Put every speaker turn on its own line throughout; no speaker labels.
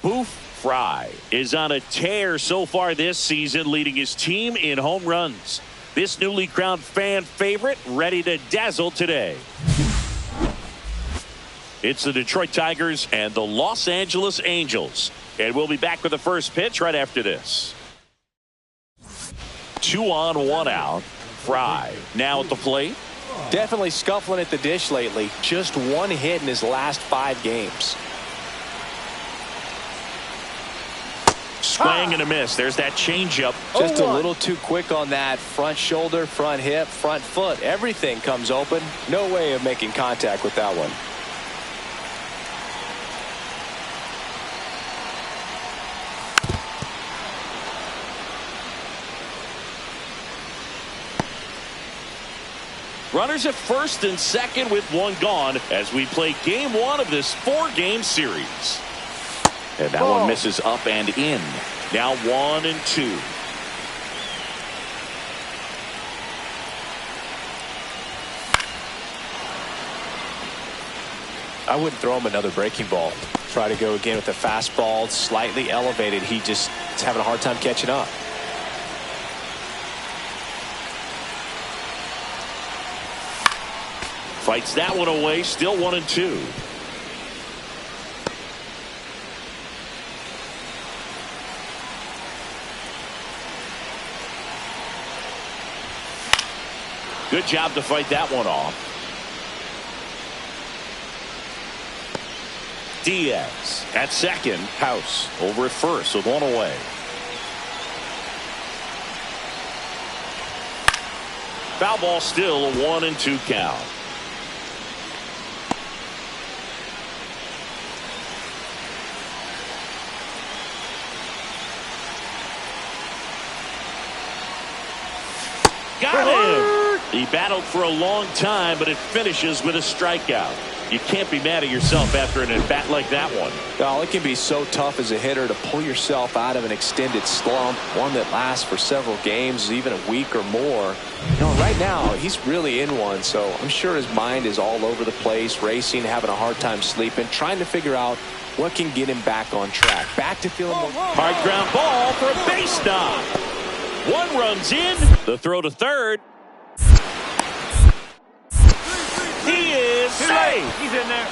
Boof Frye is on a tear so far this season, leading his team in home runs. This newly crowned fan favorite ready to dazzle today. It's the Detroit Tigers and the Los Angeles Angels. And we'll be back with the first pitch right after this. 2 on, 1 out. Frye now at the plate.
Definitely scuffling at the dish lately. Just 1 hit in his last 5 games.
Swing and a miss. There's that changeup.
Just a little too quick on that. Front shoulder, front hip, front foot. Everything comes open. No way of making contact with that one.
Runners at first and second with 1 gone as we play game 1 of this 4-game series. And that one misses up and in. Now 1 and 2.
I wouldn't throw him another breaking ball. Try to go again with the fastball, slightly elevated. He just is having a hard time catching up.
Fights that one away. Still 1 and 2. Good job to fight that one off. Diaz at second. House over at first with 1 away. Foul ball, still a 1 and 2 count. Got him. He battled for a long time, but it finishes with a strikeout. You can't be mad at yourself after an at-bat like that one.
Well, it can be so tough as a hitter to pull yourself out of an extended slump, one that lasts for several games, even a week or more. You know, right now, he's really in one, so I'm sure his mind is all over the place, racing, having a hard time sleeping, trying to figure out what can get him back on track. Back to feeling more.
Hard ground ball for a base knock. 1 runs in. The throw to third. He is safe.
He's in there.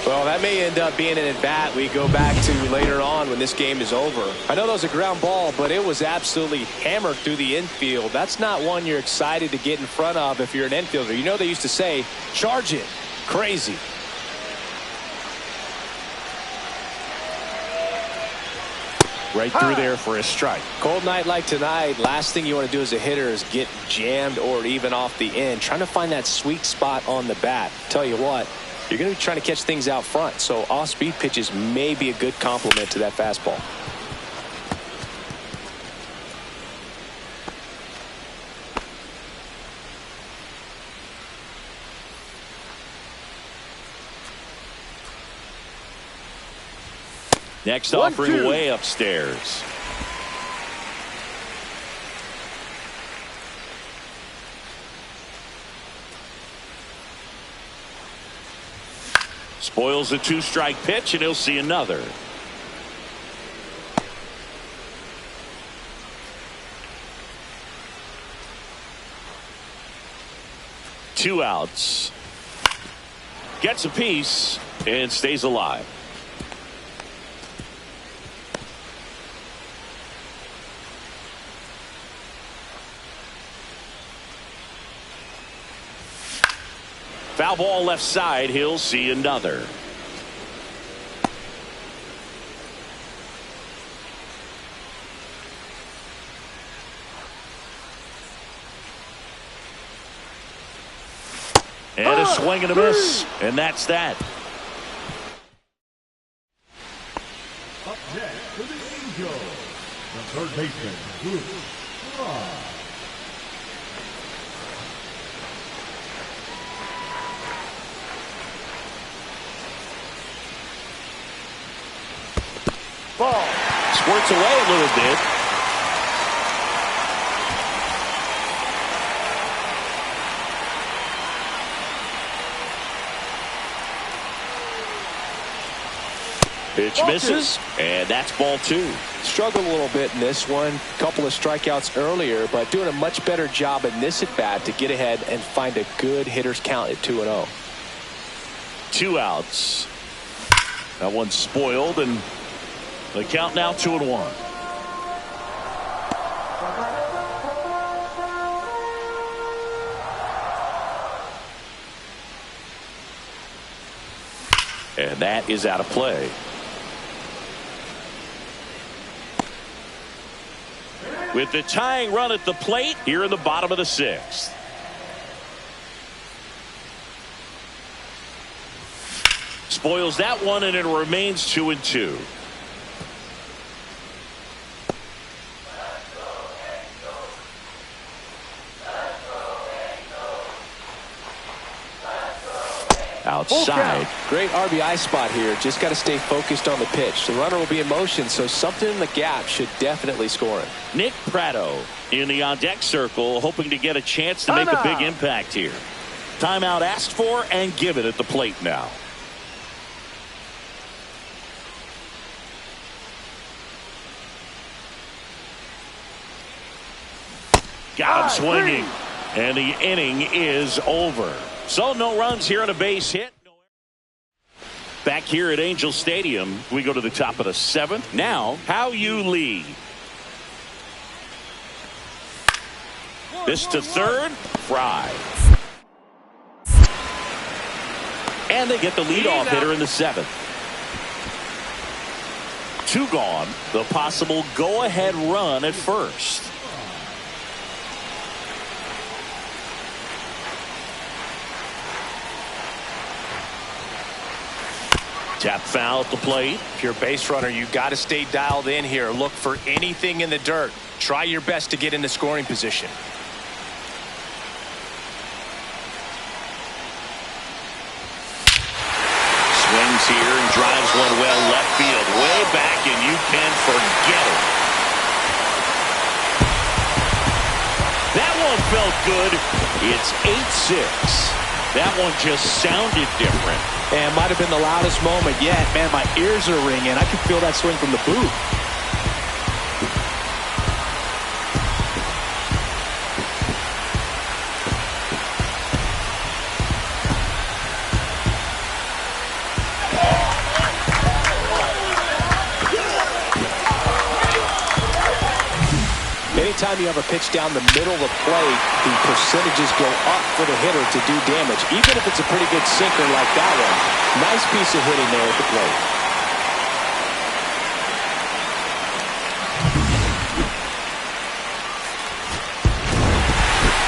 Well, that may end up being an at-bat we go back to later on when this game is over. I know that was a ground ball, but it was absolutely hammered through the infield. That's not one you're excited to get in front of if you're an infielder. You know they used to say, charge it. Crazy.
Right through there for a strike.
Cold night like tonight, last thing you want to do as a hitter is get jammed or even off the end. Trying to find that sweet spot on the bat. Tell you what, you're going to be trying to catch things out front, so off-speed pitches may be a good complement to that fastball.
Next offering way upstairs. Spoils a 2-strike pitch, and he'll see another. Two outs. Gets a piece and stays alive. Foul ball left side. He'll see another. And a swing and a miss. And that's that.
Up next for the Angels, the third baseman, Frye.
Ball squirts away a little bit. Pitch misses, and that's ball 2.
Struggled a little bit in this one. Couple of strikeouts earlier, but doing a much better job in this at bat to get ahead and find a good hitter's count at 2-0.
2 outs. That one's spoiled, and the count now 2-1. And that is out of play. With the tying run at the plate here in the bottom of the 6th. Spoils that one, and it remains 2-2. Outside.
Great RBI spot here. Just got to stay focused on the pitch. The runner will be in motion, so something in the gap should definitely score him.
Nick Pratto in the on-deck circle, hoping to get a chance to make a big impact here. Timeout asked for and given at the plate now. Got him swinging, and the inning is over. So no runs here on a base hit. Back here at Angel Stadium, we go to the top of the 7th. Now, How You Lee. This to third, Frye. And they get the leadoff hitter in the 7th. 2 gone. The possible go-ahead run at first. Tap foul at the plate.
If you're a base runner, you've got to stay dialed in here. Look for anything in the dirt. Try your best to get into scoring position.
Swings here and drives one well left field. Way back, and you can forget it. That one felt good. It's 8-6. That one just sounded different.
And might have been the loudest moment yet. Man, my ears are ringing. I can feel that swing from the booth. Anytime you have a pitch down the middle of the plate, the percentages go up for the hitter to do damage, even if it's a pretty good sinker like that one. Nice piece of hitting there at the plate.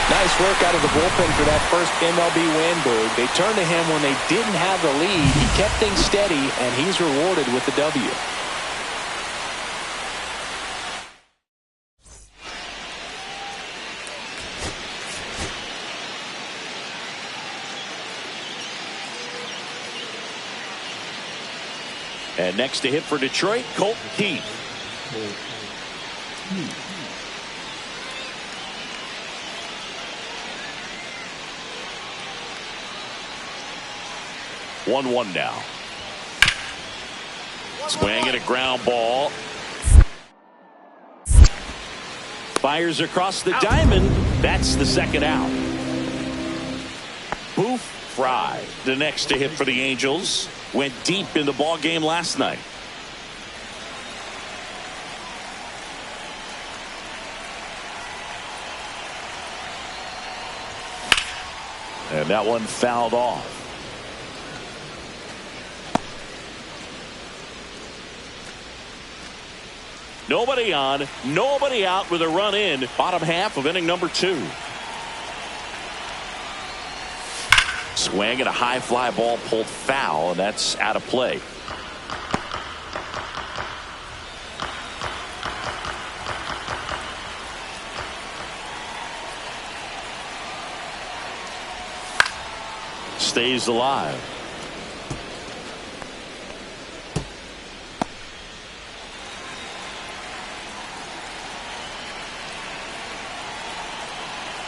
Nice work out of the bullpen for that first MLB win, Boog. They turned to him when they didn't have the lead. He kept things steady, and he's rewarded with the W.
And next to hit for Detroit, Colt Keith. 1-1 now. Swing and a ground ball. Fires across the diamond. That's the second out. Boof, Frye, the next to hit for the Angels. Went deep in the ball game last night. And that one fouled off. Nobody on, nobody out with a run in. Bottom half of inning number 2. Swing and a high fly ball pulled foul, and that's out of play. Stays alive.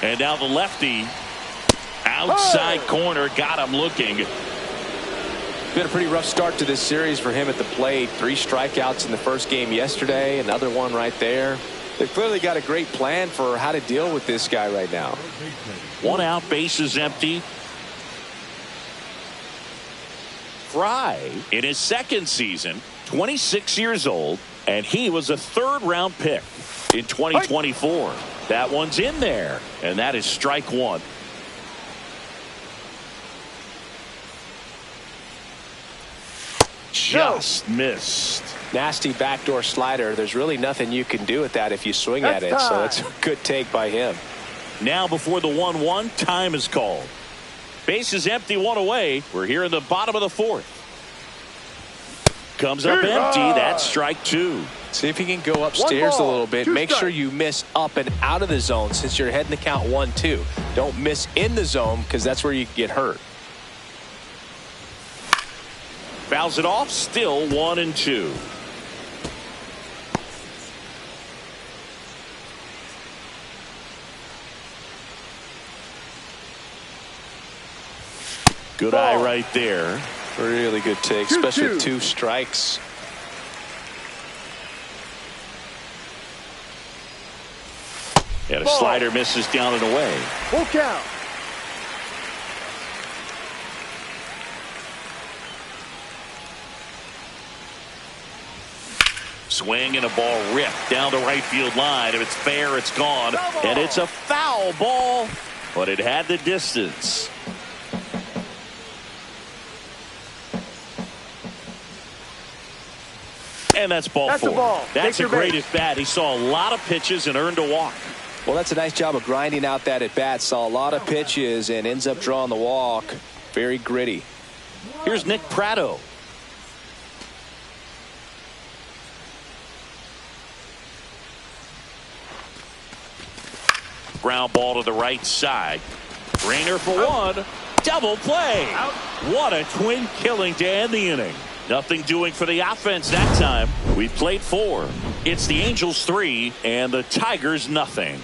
And now the lefty outside corner got him looking.
been a pretty rough start to this series for him at the plate. 3 strikeouts in the first game yesterday. Another one right there. They've clearly got a great plan for how to deal with this guy right now.
1 out, bases empty. Frye in his second season, 26 years old, and he was a 3rd-round pick in 2024. That one's in there, and that is strike 1. Just missed.
Nasty backdoor slider. There's really nothing you can do with that if you swing at it. So it's a good take by him.
Now before the 1-1, time is called. Bases empty, 1 away. We're here in the bottom of the 4th. Comes up empty. That's strike 2.
See if you can go upstairs a little bit. Make sure you miss up and out of the zone since you're heading the count 1-2. Don't miss in the zone because that's where you can get hurt.
Fouls it off. Still 1-2. Good eye right there.
Really good take, especially with 2 strikes.
And a slider misses down and away.
Full count.
Swing and a ball ripped down the right field line. If it's fair, it's gone. And it's a foul ball, but it had the distance. And that's ball 4. That's a great at bat. He saw a lot of pitches and earned a walk.
Well, that's a nice job of grinding out that at bat. Saw a lot of pitches and ends up drawing the walk. Very gritty.
Here's Nick Pratto. Ground ball to the right side. Rainer for 1. Double play. What a twin killing to end the inning. Nothing doing for the offense that time. We played 4. It's the Angels 3 and the Tigers nothing.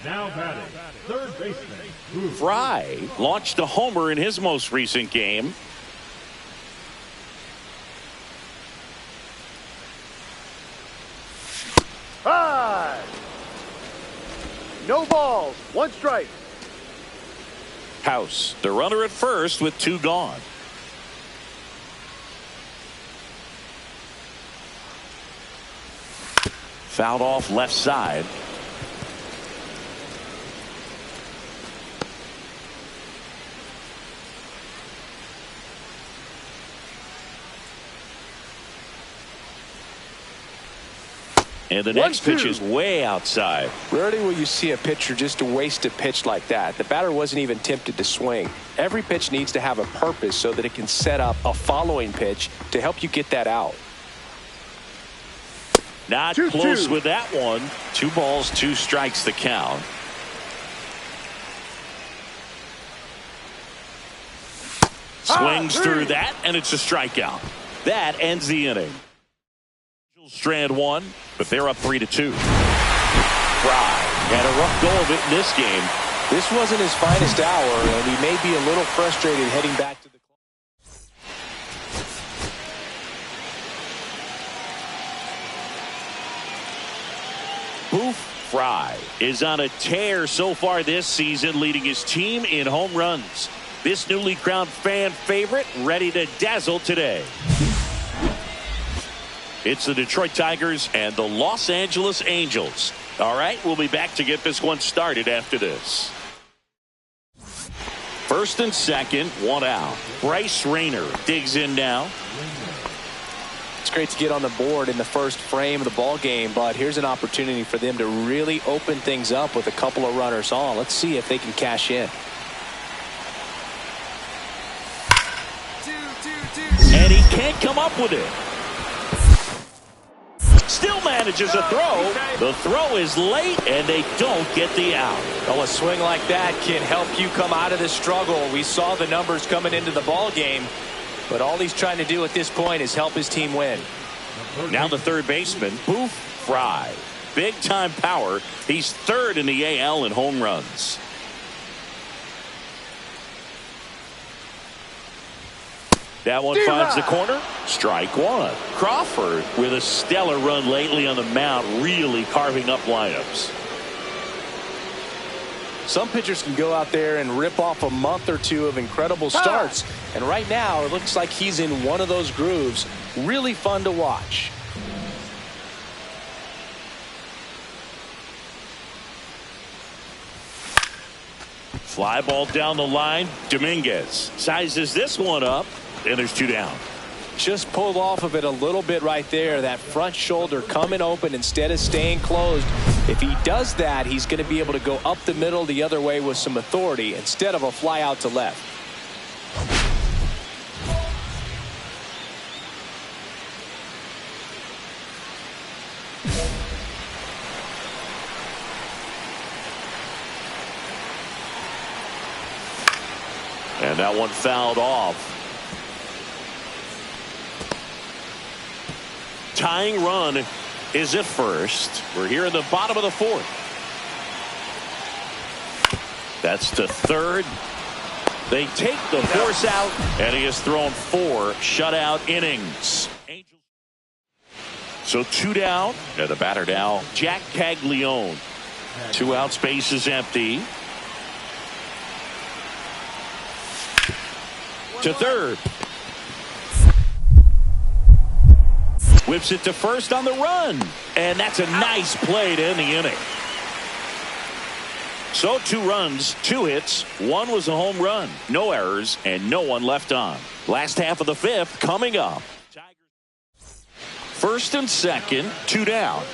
Now batting, 3rd baseman, Boof.
Frye launched a homer in his most recent game.
No balls. 1 strike.
House, the runner at first with 2 gone. Fouled off left side. And the next pitch is way outside.
Rarely will you see a pitcher just waste a pitch like that. The batter wasn't even tempted to swing. Every pitch needs to have a purpose so that it can set up a following pitch to help you get that out.
Not close with that one. 2 balls, 2 strikes the count. Swings through that, and it's a strikeout. That ends the inning. Strand 1, but they're up 3-2. Frye had a rough go of it in this game.
This wasn't his finest hour, and he may be a little frustrated heading back to the
Boof Frye is on a tear so far this season, leading his team in home runs. This newly crowned fan favorite ready to dazzle today. It's the Detroit Tigers and the Los Angeles Angels. All right, we'll be back to get this one started after this. 1st and 2nd, 1 out. Bryce Rainer digs in now.
It's great to get on the board in the first frame of the ball game, but here's an opportunity for them to really open things up with a couple of runners on. Let's see if they can cash in.
And he can't come up with it. Still manages a throw. The throw is late, and they don't get the out.
Well, a swing like that can help you come out of the struggle. We saw the numbers coming into the ball game, but all he's trying to do at this point is help his team win.
Now the third baseman, Boof, Frye. Big-time power. He's third in the AL in home runs. That one finds the corner. Strike one. Crawford with a stellar run lately on the mound, really carving up lineups.
Some pitchers can go out there and rip off a month or two of incredible starts. And right now, it looks like he's in one of those grooves. Really fun to watch.
Fly ball down the line. Dominguez sizes this one up, and there's two down.
Just pulled off of it a little bit right there. That front shoulder coming open instead of staying closed. If he does that, he's going to be able to go up the middle the other way with some authority instead of a fly out to left.
And that one fouled off. Tying run is at first. We're here in the bottom of the fourth. That's to third. They take the force out, and he has thrown 4 shutout innings. So 2 down, and the batter now, Jack Caglione. 2 outs, base is empty. To third. Whips it to first on the run. And that's a nice play to end the inning. So 2 runs, 2 hits. 1 was a home run. No errors and no one left on. Last half of the 5th coming up. First and second, 2 down.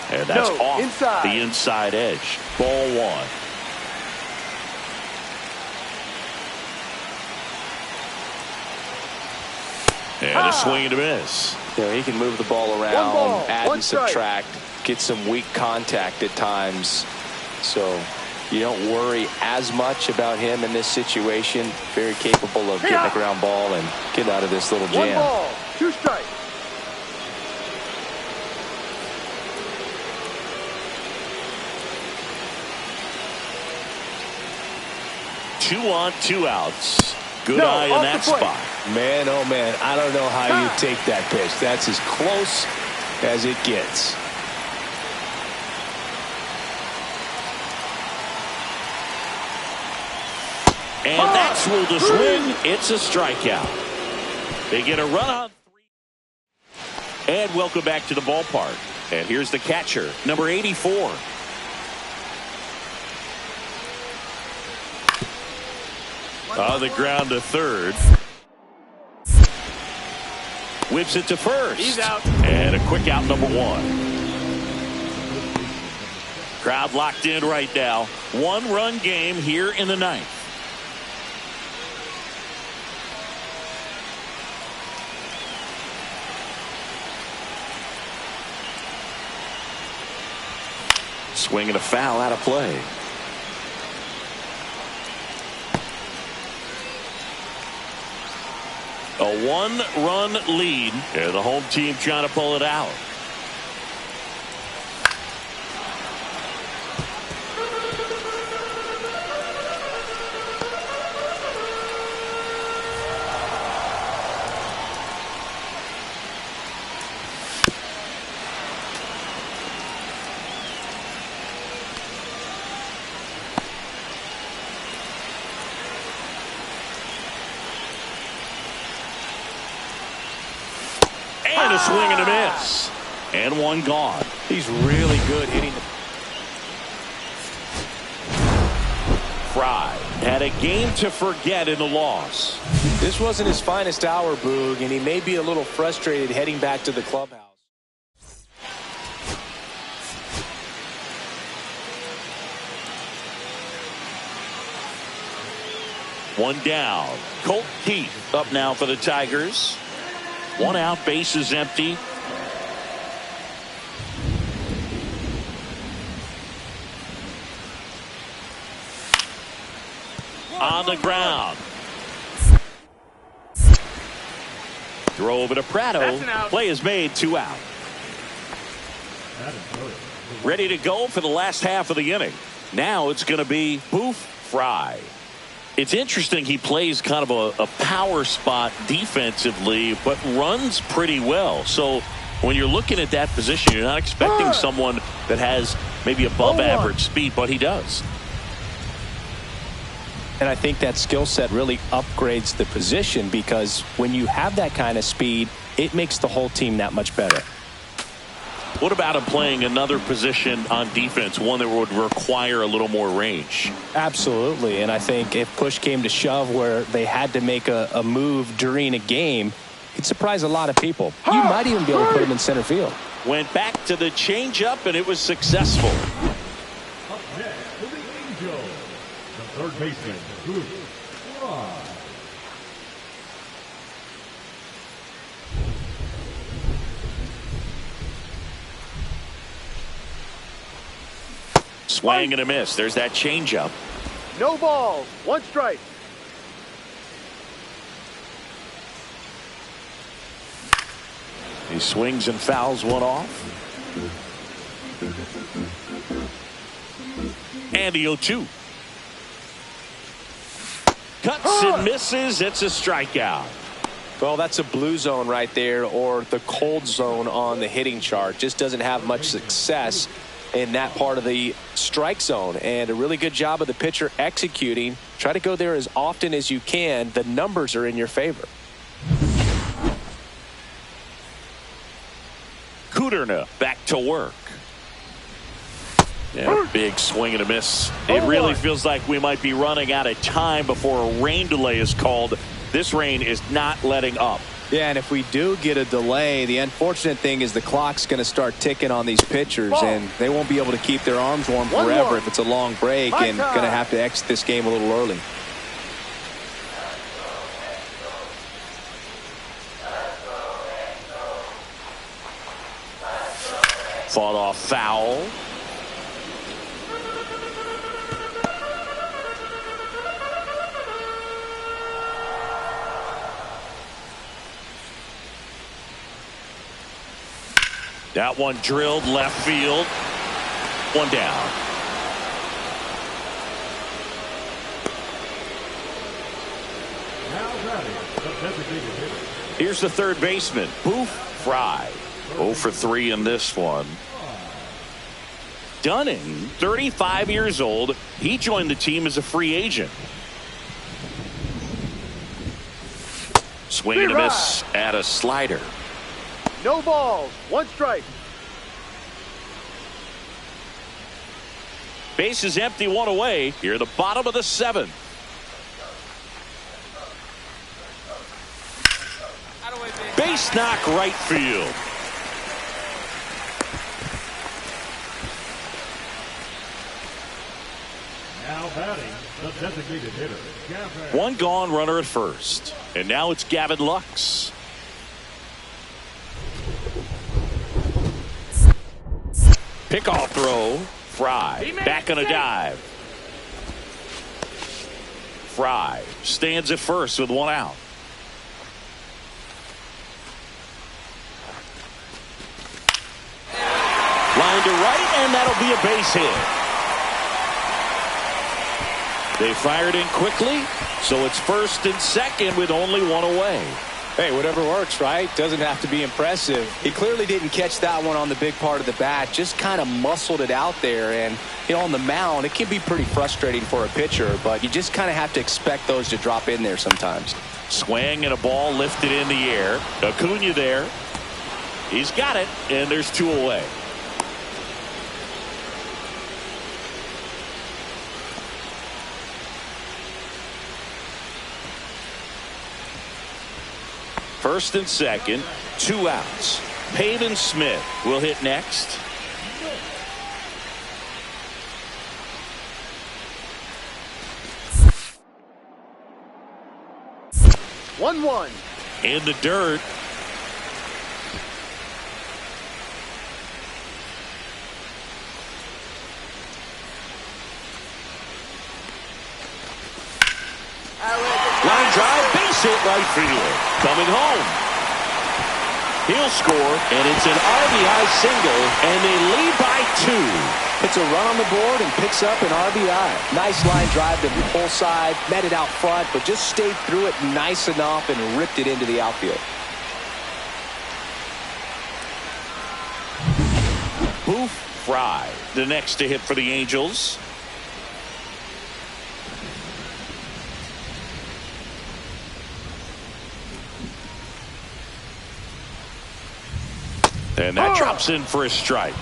And that's off the inside edge. Ball 1. And a swing and a miss.
Yeah, he can move the ball around, add and subtract, get some weak contact at times. So you don't worry as much about him in this situation. Very capable of getting a ground ball and getting out of this little jam.
1 ball, 2 strikes.
2 on, 2 outs. Good eye in that spot.
Man, oh man, I don't know how you take that pitch. That's as close as it gets.
And that's ruled a swing. It's a strikeout. They get a run on 3. And welcome back to the ballpark. And here's the catcher, number 84. On the ground to third. Whips it to first.
He's out.
And a quick out, number 1. Crowd locked in right now. 1-run game here in the 9th. Swing and a foul out of play. A 1-run lead, and the home team trying to pull it out. And a swing and a miss. And 1 gone.
He's really good hitting the...
Frye had a game to forget in the loss.
This wasn't his finest hour, Boog, and he may be a little frustrated heading back to the clubhouse.
One down. Colt Keith up now for the Tigers. 1 out, base is empty. on the ground. Throw over to Prado. Play is made, 2 out. Ready to go for the last half of the inning. Now it's going to be Boof, Frye. It's interesting he plays kind of a power spot defensively, but runs pretty well. So when you're looking at that position, you're not expecting someone that has maybe above average speed, but he does.
And I think that skill set really upgrades the position, because when you have that kind of speed, it makes the whole team that much better.
What about him playing another position on defense, one that would require a little more range?
Absolutely. And I think if push came to shove where they had to make a move during a game, it'd surprise a lot of people. You might even be able to put him in center field.
Went back to the changeup, and it was successful.
Up next for the Angels, the third baseman, Boof, Frye.
Swing and a miss. There's that changeup.
No balls. 1 strike.
He swings and fouls one off. And the 0-2. Cuts and misses. It's a strikeout.
Well, that's a blue zone right there, or the cold zone on the hitting chart. Just doesn't have much success in that part of the strike zone, and a really good job of the pitcher executing. Try to go there as often as you can. The numbers are in your favor.
Kuderna back to work. Yeah, big swing and a miss. It really feels like we might be running out of time before a rain delay is called. This rain is not letting up.
Yeah, and if we do get a delay, the unfortunate thing is the clock's going to start ticking on these pitchers, and they won't be able to keep their arms warm forever if it's a long break, and going to have to exit this game a little early.
Fought off foul. That one drilled left field. 1 down.
Now batting, the designated hitter.
Here's the third baseman, Boof, Frye. 0 for 3 in this one. Dunning, 35 years old. He joined the team as a free agent. Swing and a miss at a slider.
No balls. 1 strike.
Base is empty, 1 away. Here at the bottom of the 7th. Base knock right field.
Now batting, the designated hitter, Gavin.
1 gone, runner at first. And now it's Gavin Lux. Pickoff throw. Frye back on a dive. Frye stands at first with 1 out. Line to right, and that'll be a base hit. They fired in quickly, so it's first and second with only 1 away.
Hey, whatever works, right? Doesn't have to be impressive. He clearly didn't catch that one on the big part of the bat, just kind of muscled it out there. And, you know, on the mound, it can be pretty frustrating for a pitcher, but you just kind of have to expect those to drop in there sometimes.
Swing and a ball lifted in the air. Acuna there. He's got it, and there's 2 away. First and second, 2 outs. Pavin Smith will hit next.
One.
In the dirt. Line drive, base hit right field. Coming home. He'll score, and it's an RBI single, and they lead by 2.
Puts a run on the board and picks up an RBI. Nice line drive to the pull side, met it out front, but just stayed through it nice enough and ripped it into the outfield.
Boof, Frye, the next to hit for the Angels. And that drops in for a strike.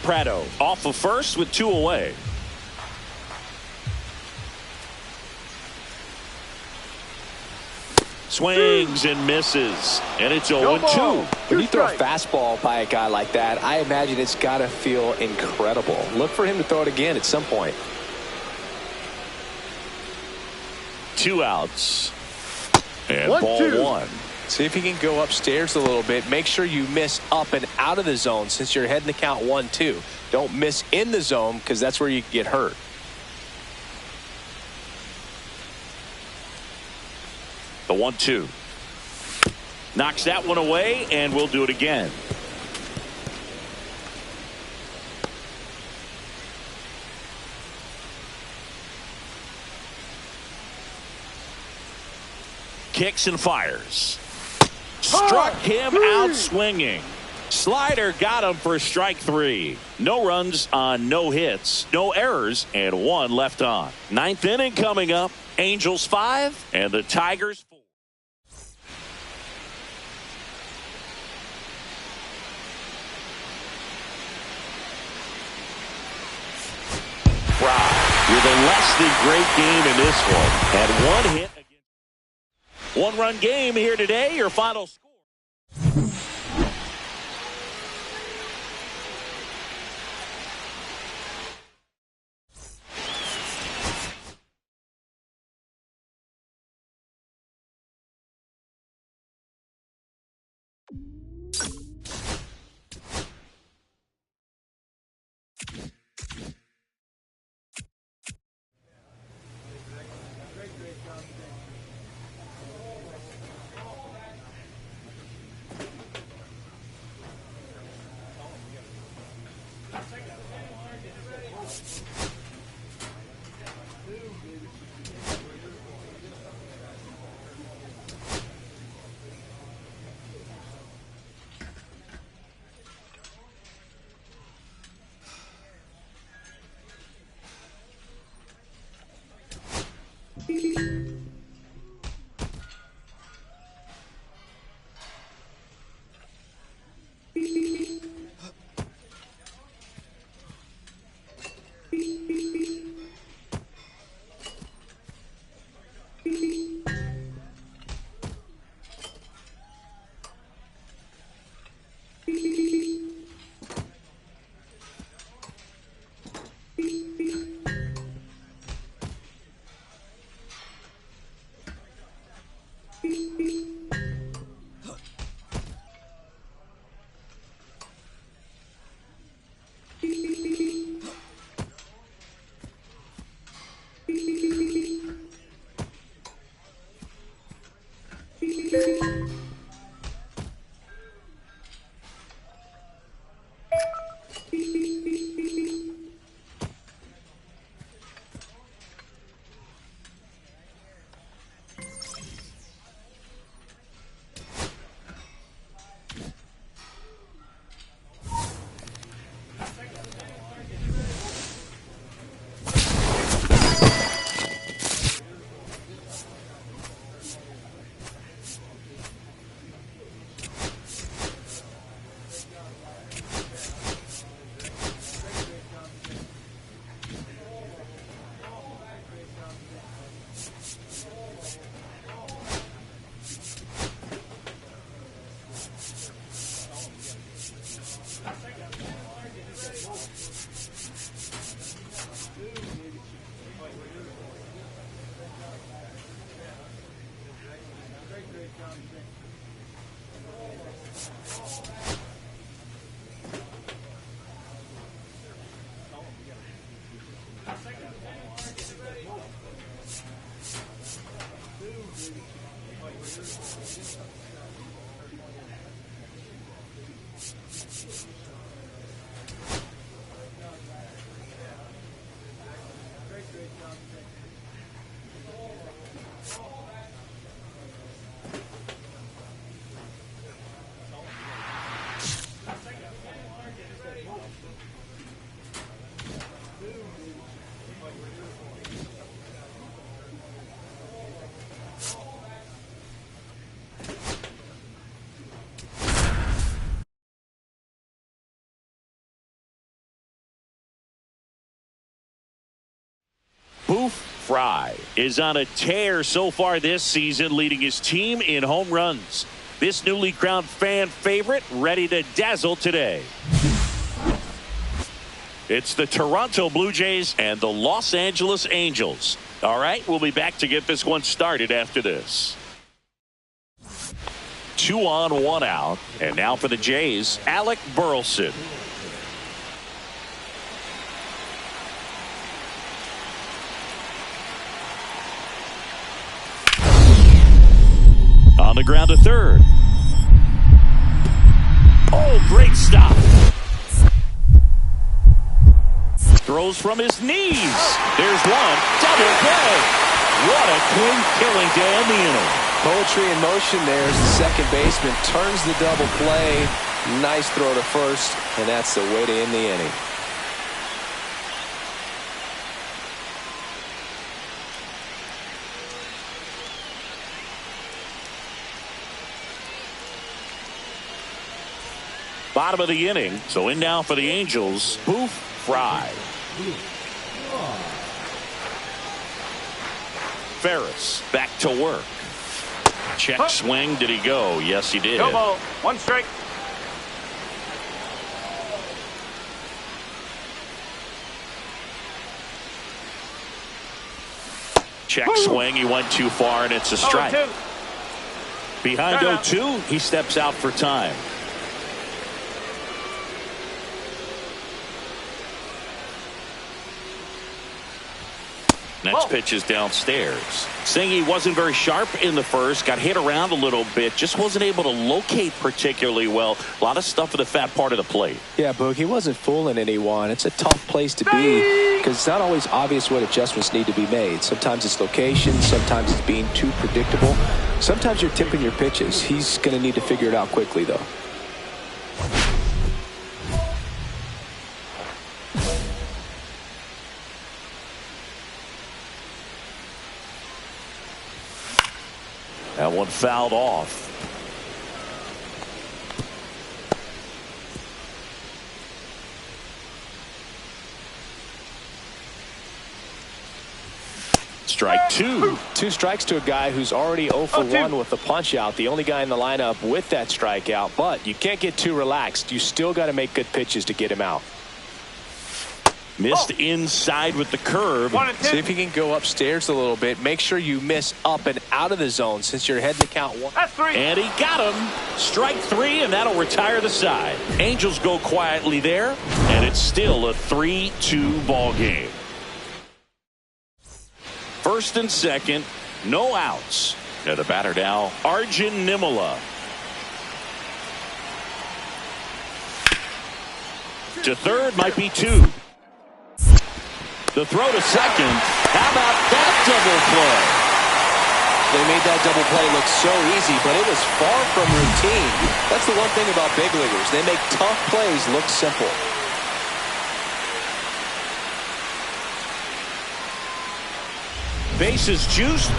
Prado off of first with 2 away. Swings and misses, and it's 0-2.
When you throw a fastball by a guy like that, I imagine it's got to feel incredible. Look for him to throw it again at some point.
2 outs. And
1-2.
ball 1.
See if he can go upstairs a little bit. Make sure you miss up and out of the zone since you're heading the count 1-2. Don't miss in the zone because that's where you get hurt.
The 1-2. Knocks that one away, and we'll do it again. Kicks and fires. Struck him out swinging. Slider got him for strike 3. No runs on no hits, no errors, and 1 left on. 9th inning coming up. Angels 5 and the Tigers 4. Frye with a less than great game in this one. Had 1 hit. 1-run game here today. Your final score. Boof Frye is on a tear so far this season, leading his team in home runs. This newly crowned fan favorite ready to dazzle today. It's the Toronto Blue Jays and the Los Angeles Angels. All right, we'll be back to get this one started after this. 2 on, 1 out. And now for the Jays, Alec Burleson. On the ground to third. Oh, great stop. Throws from his knees. There's one. Double play. What a clean killing to end the inning.
Poetry in motion there as the second baseman turns the double play. Nice throw to first, and that's the way to end the inning.
Bottom of the inning. So in now for the Angels, Boof Frye. Ferris back to work. Check swing. Did he go? Yes, he did.
No ball. 1 strike.
Check swing. He went too far, and it's a strike. Behind 0-2, he steps out for time. Next pitch is downstairs. Saying he wasn't very sharp in the first, got hit around a little bit, just wasn't able to locate particularly well. A lot of stuff at the fat part of the plate.
Yeah, Boog, he wasn't fooling anyone. It's a tough place to be because it's not always obvious what adjustments need to be made. Sometimes it's location, sometimes it's being too predictable. Sometimes you're tipping your pitches. He's going to need to figure it out quickly, though.
That one fouled off. Strike 2.
2 strikes to a guy who's already 0 for 1 with the punch out. The only guy in the lineup with that strikeout. But you can't get too relaxed. You still got to make good pitches to get him out.
Missed inside with the curve.
See if you can go upstairs a little bit. Make sure you miss up and out of the zone since you're heading to count 1.
That's 3.
And he got him. Strike 3, and that'll retire the side. Angels go quietly there, and it's still a 3-2 ball game. First and second, no outs. Now the batter now, Arjun Nimala. To third, might be 2. The throw to second. How about that double play?
They made that double play look so easy, but it was far from routine. That's the one thing about big leaguers. They make tough plays look simple.
Bases juiced,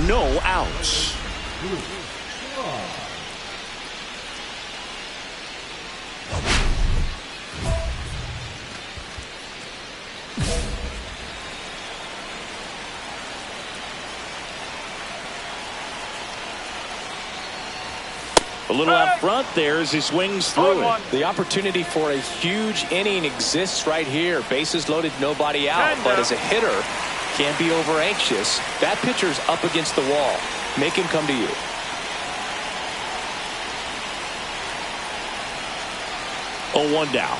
no outs. A little out front there as he swings through it.
The opportunity for a huge inning exists right here. Bases loaded, nobody out. But as a hitter, can't be over anxious. That pitcher's up against the wall. Make him come to you.
Oh, 1 down.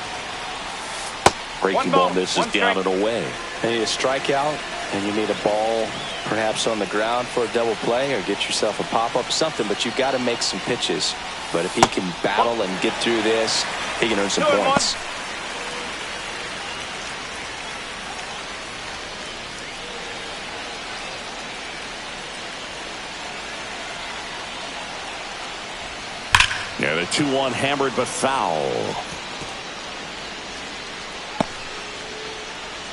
Breaking ball misses down and away.
You need a strikeout, and you need a ball perhaps on the ground for a double play or get yourself a pop-up, something, but you've got to make some pitches. But if he can battle and get through this, he can earn some points.
Yeah, the 2-1 hammered but foul.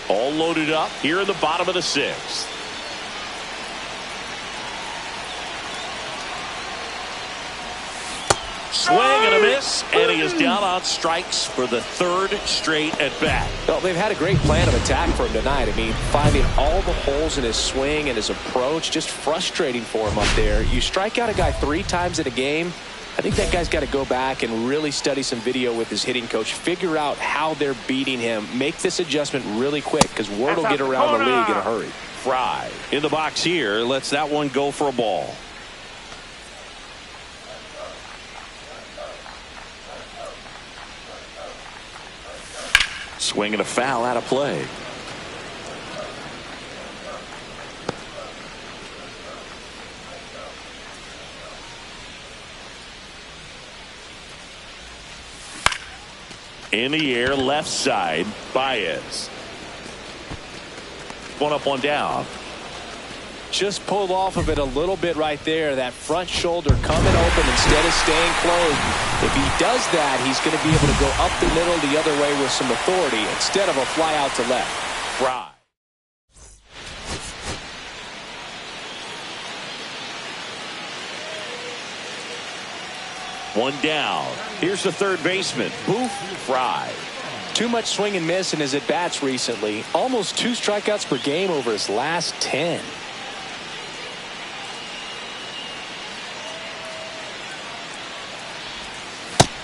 All loaded up here in the bottom of the 6th. Swing and a miss, and he is down on strikes for the 3rd straight at bat.
Well, they've had a great plan of attack for him tonight. I mean, finding all the holes in his swing and his approach, just frustrating for him up there. You strike out a guy 3 times in a game, I think that guy's got to go back and really study some video with his hitting coach, figure out how they're beating him, make this adjustment really quick because word will get around the league in a hurry.
Frye in the box here, lets that one go for a ball. Swing and a foul out of play. In the air, left side, Baez. One up, one down.
Just pulled off of it a little bit right there. That front shoulder coming open instead of staying closed. If he does that, he's going to be able to go up the middle the other way with some authority instead of a fly out to left.
Frye. One down. Here's the third baseman, Boof, Frye.
Too much swing and miss in his at-bats recently. Almost 2 strikeouts per game over his last 10.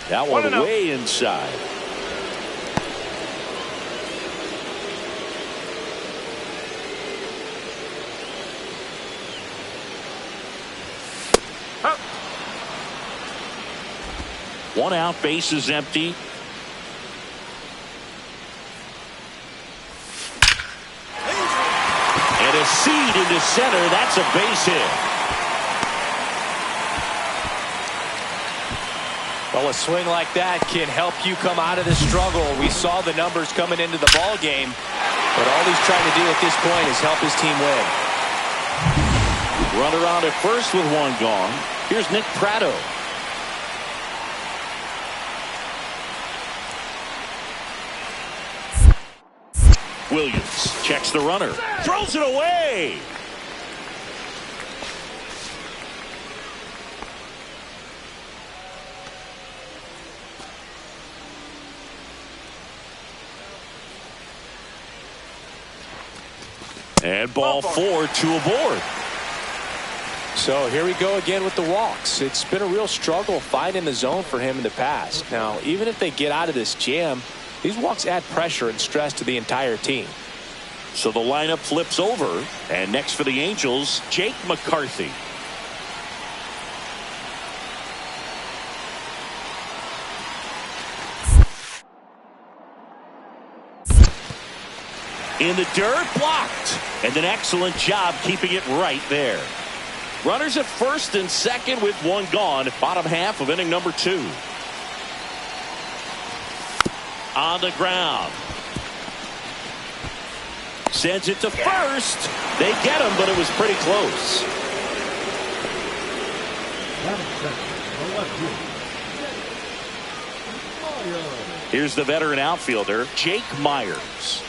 That one way inside. One out, base is empty. And a seed into center. That's a base hit.
Well, a swing like that can help you come out of the struggle. We saw the numbers coming into the ball game, but all he's trying to do at this point is help his team win.
Run around at first with one gone. Here's Nick Pratto. Williams checks the runner, throws it away. And ball 4, 2 aboard.
So here we go again with the walks. It's been a real struggle finding the zone for him in the past. Now, even if they get out of this jam, these walks add pressure and stress to the entire team.
So the lineup flips over, and next for the Angels, Jake McCarthy. In the dirt, blocked, and an excellent job keeping it right there. Runners at first and second with one gone, bottom half of inning number 2. On the ground. Sends it to first. They get him, but it was pretty close. Here's the veteran outfielder, Jake Myers.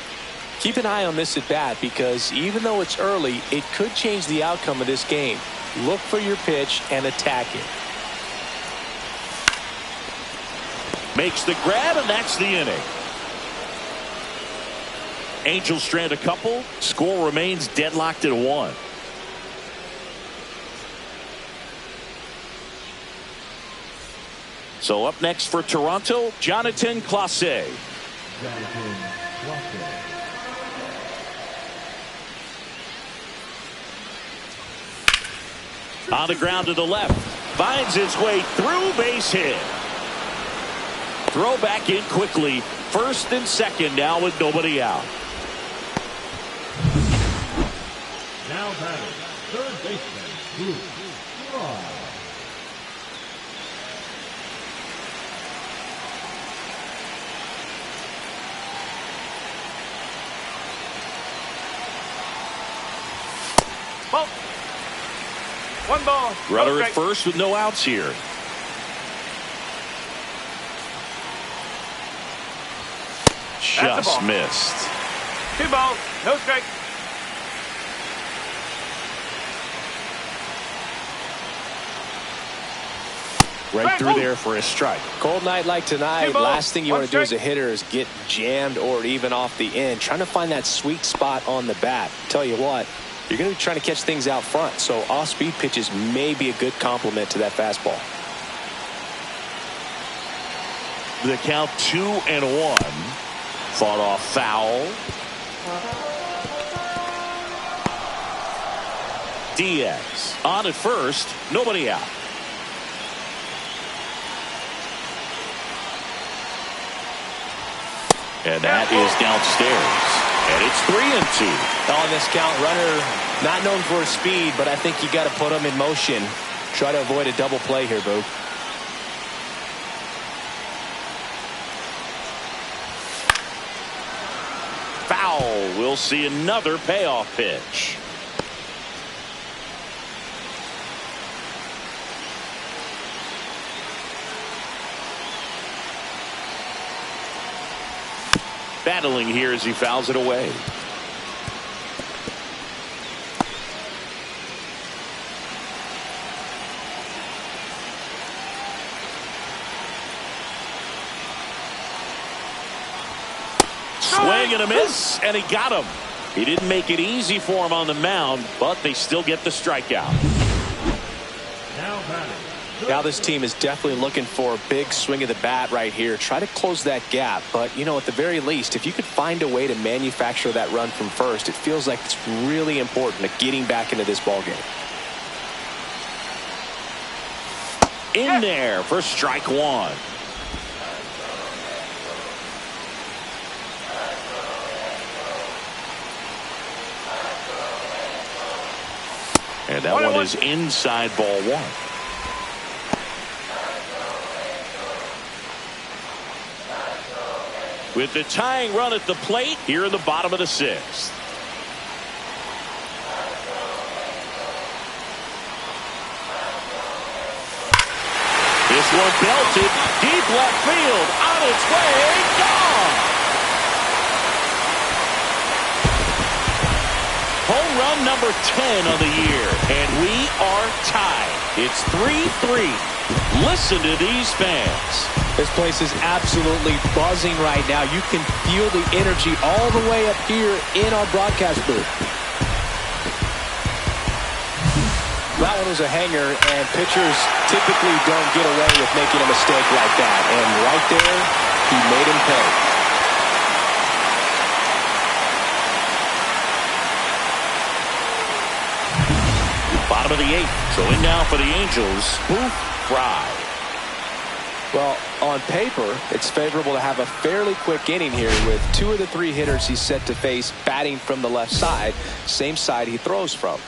Keep an eye on this at bat because even though it's early, it could change the outcome of this game. Look for your pitch and attack it.
Makes the grab, and that's the inning. Angels strand a couple. Score remains deadlocked at 1. So up next for Toronto, Jonathan Clase. On the ground to the left. Finds its way through, base hit. Throw back in quickly. First and second now with nobody out.
Now batting, third baseman, Boof, Frye.
Ball. One ball.
Runner
No
at
strike.
first with no outs here.
That's a
Just
ball.
missed.
2 balls. No strike.
Right through there for a strike.
Cold night like tonight,
Two balls,
last thing you
one
want to do as a
strike.
hitter is get jammed or even off the end. Trying to find that sweet spot on the bat. Tell you what, you're going to be trying to catch things out front, so off-speed pitches may be a good complement to that fastball.
The count 2-1. Fought off foul. Diaz on at first, nobody out. And that is downstairs. And it's 3-2.
On this count, runner not known for his speed, but I think you got to put him in motion. Try to avoid a double play here, Boof.
Foul. We'll see another payoff pitch. Battling here as he fouls it away. Swing and a miss, and he got him. He didn't make it easy for him on the mound, but they still get the strikeout.
Now batting,
Now this team is definitely looking for a big swing of the bat right here. Try to close that gap. But, you know, at the very least, if you could find a way to manufacture that run from first, it feels like it's really important to getting back into this ballgame.
In there for strike one. And that one is inside ball one. With the tying run at the plate here in the bottom of the sixth. This one belted deep left field, on its way, gone. Home run number 10 of the year, and we are tied. It's 3-3. Listen to these fans.
This place is absolutely buzzing right now. You can feel the energy all the way up here in our broadcast booth. That one was a hanger, and pitchers typically don't get away with making a mistake like that. And right there, he made him pay.
Bottom of the eighth. So in now for the Angels, Boof, Frye.
Well, on paper, it's favorable to have a fairly quick inning here with two of the three hitters he's set to face batting from the left side, same side he throws from.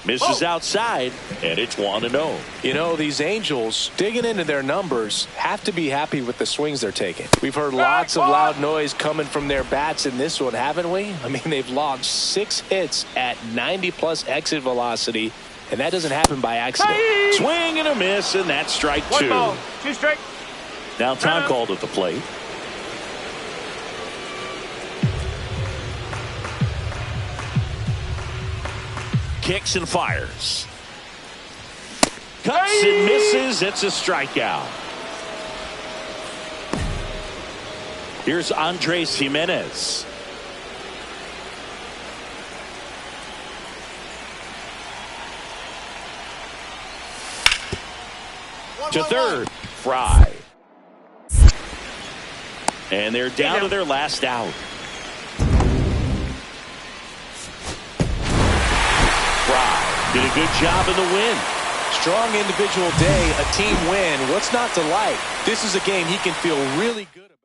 Misses outside, and it's 1-0.
You know, these Angels, digging into their numbers, have to be happy with the swings they're taking. We've heard lots of loud noise coming from their bats in this one, haven't we? I mean, they've logged 6 hits at 90-plus exit velocity, and that doesn't happen by accident.
Swing and a miss, and that's strike 2.
1 ball, 2 strikes.
Now time called at the plate. Kicks and fires. Cuts and misses. It's a strikeout. Here's Andres Jimenez. To third, Frye. And they're down to their last out. Frye did a good job in the win.
Strong individual day, a team win. What's not to like? This is a game he can feel really good about.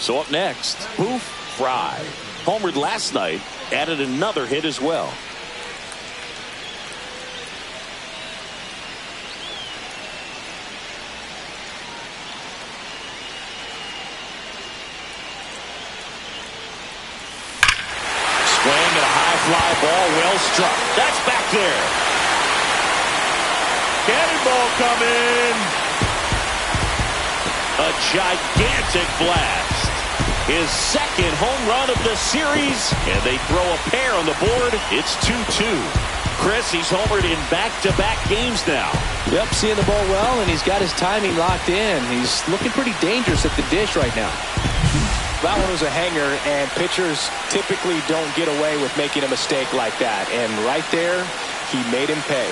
So up next, Boof, Frye. Homered last night, added another hit as well. Swing and a high fly ball, well struck. That's back there. Cannonball coming. A gigantic blast. His second home run of the series, and they throw a pair on the board. It's 2-2. Chris, he's homered in back-to-back games now.
Yep, seeing the ball well, and he's got his timing locked in. He's looking pretty dangerous at the dish right now. That one was a hanger, and pitchers typically don't get away with making a mistake like that. And right there, he made him pay.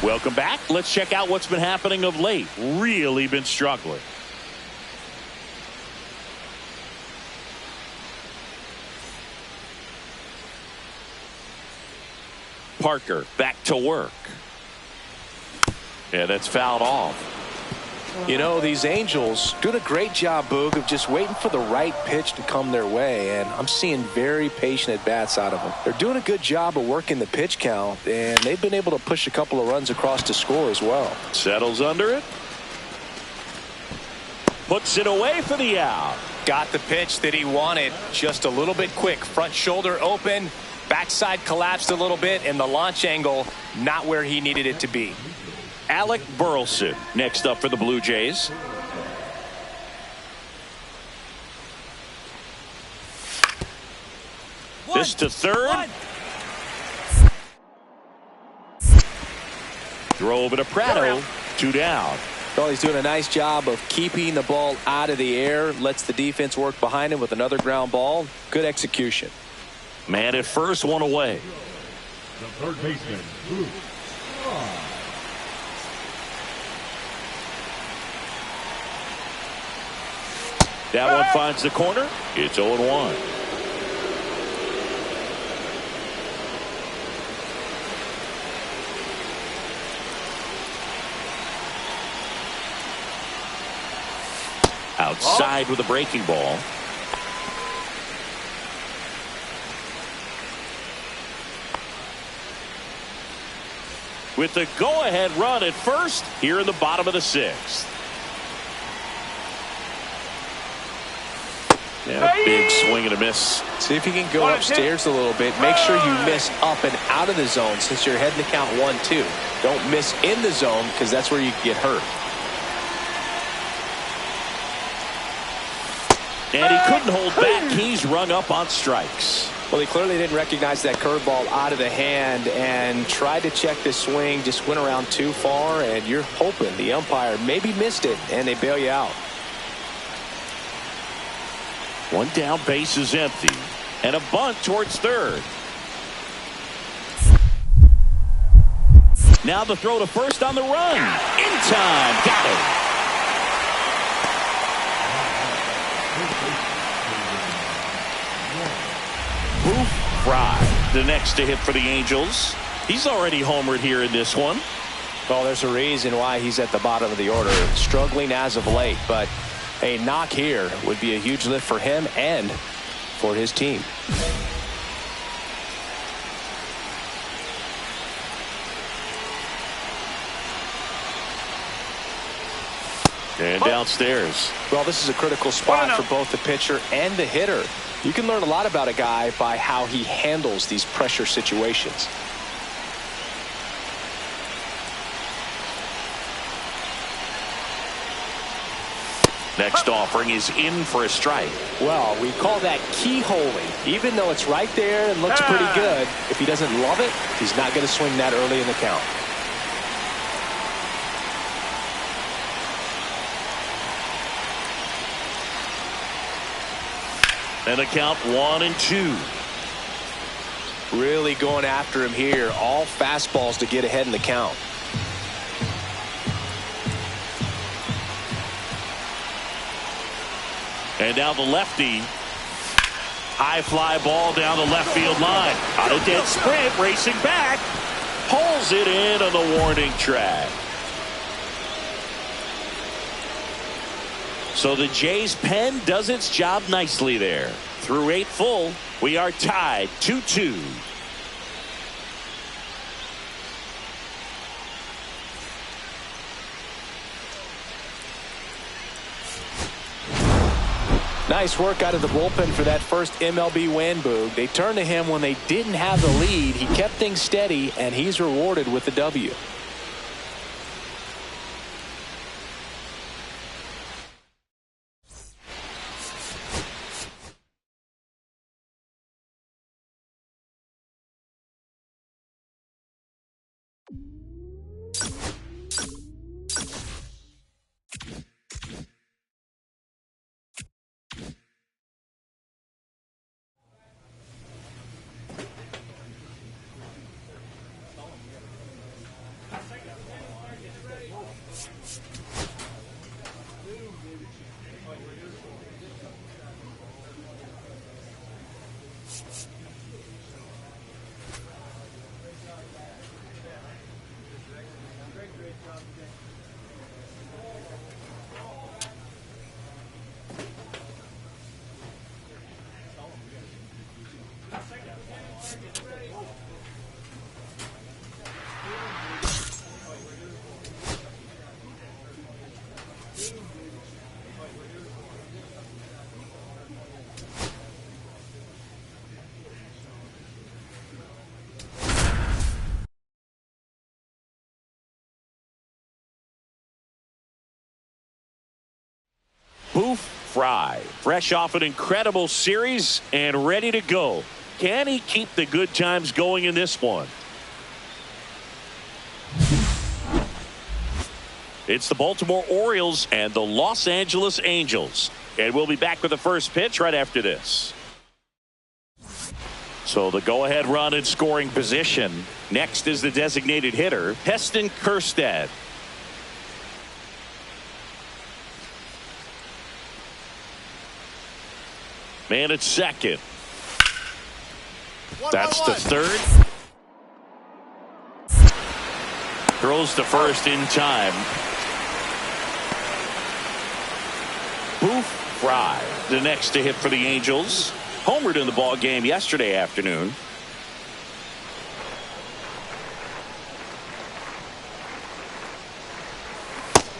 Welcome back. Let's check out what's been happening of late. Really been struggling. Parker back to work. Yeah, that's fouled off.
You know, these Angels doing a great job, Boog, of just waiting for the right pitch to come their way, and I'm seeing very patient at-bats out of them. They're doing a good job of working the pitch count, and they've been able to push a couple of runs across to score as well.
Settles under it. Puts it away for the out.
Got the pitch that he wanted, just a little bit quick. Front shoulder open, backside collapsed a little bit, and the launch angle not where he needed it to be.
Alec Burleson next up for the Blue Jays. This to third. Throw over to Prado. 2 down.
Well, he's doing a nice job of keeping the ball out of the air. Lets the defense work behind him with another ground ball. Good execution.
Man at first, one away.
The third baseman, Boof.
That one finds the corner. It's 0-1. Outside with a breaking ball. With the go-ahead run at first here in the bottom of the 6th. Yeah, big swing and a miss.
See if you can go upstairs a little bit. Make sure you miss up and out of the zone since you're heading to count 1-2. Don't miss in the zone because that's where you get hurt.
And he couldn't hold back. He's rung up on strikes.
Well, he clearly didn't recognize that curveball out of the hand and tried to check the swing. Just went around too far, and you're hoping the umpire maybe missed it, and they bail you out.
One down, base is empty, and a bunt towards third. Now the throw to first on the run. In time. Got it. Boof, Frye, the next to hit for the Angels. He's already homered here in this one.
Well, there's a reason why he's at the bottom of the order. Struggling as of late, but a knock here would be a huge lift for him and for his team.
And downstairs.
Well, this is a critical spot for both the pitcher and the hitter. You can learn a lot about a guy by how he handles these pressure situations.
Next offering is in for a strike.
Well, we call that keyholing. Even though it's right there and looks pretty good, if he doesn't love it, he's not going to swing that early in the count.
And the count 1-2.
Really going after him here. All fastballs to get ahead in the count.
And now the lefty. High fly ball down the left field line. On a dead sprint, racing back. Pulls it in on the warning track. So the Jays' pen does its job nicely there. Through 8 full, we are tied 2-2.
Nice work out of the bullpen for that first MLB win, Boog. They turned to him when they didn't have the lead. He kept things steady, and he's rewarded with the W.
Boof, Frye, fresh off an incredible series and ready to go. Can he keep the good times going in this one? It's the Baltimore Orioles and the Los Angeles Angels. And we'll be back with the first pitch right after this. So the go-ahead run in scoring position. Next is the designated hitter, Heston Kjerstad. Man at second. That's the third. Throws to first in time. Boof, Frye, the next to hit for the Angels. Homered in the ball game yesterday afternoon.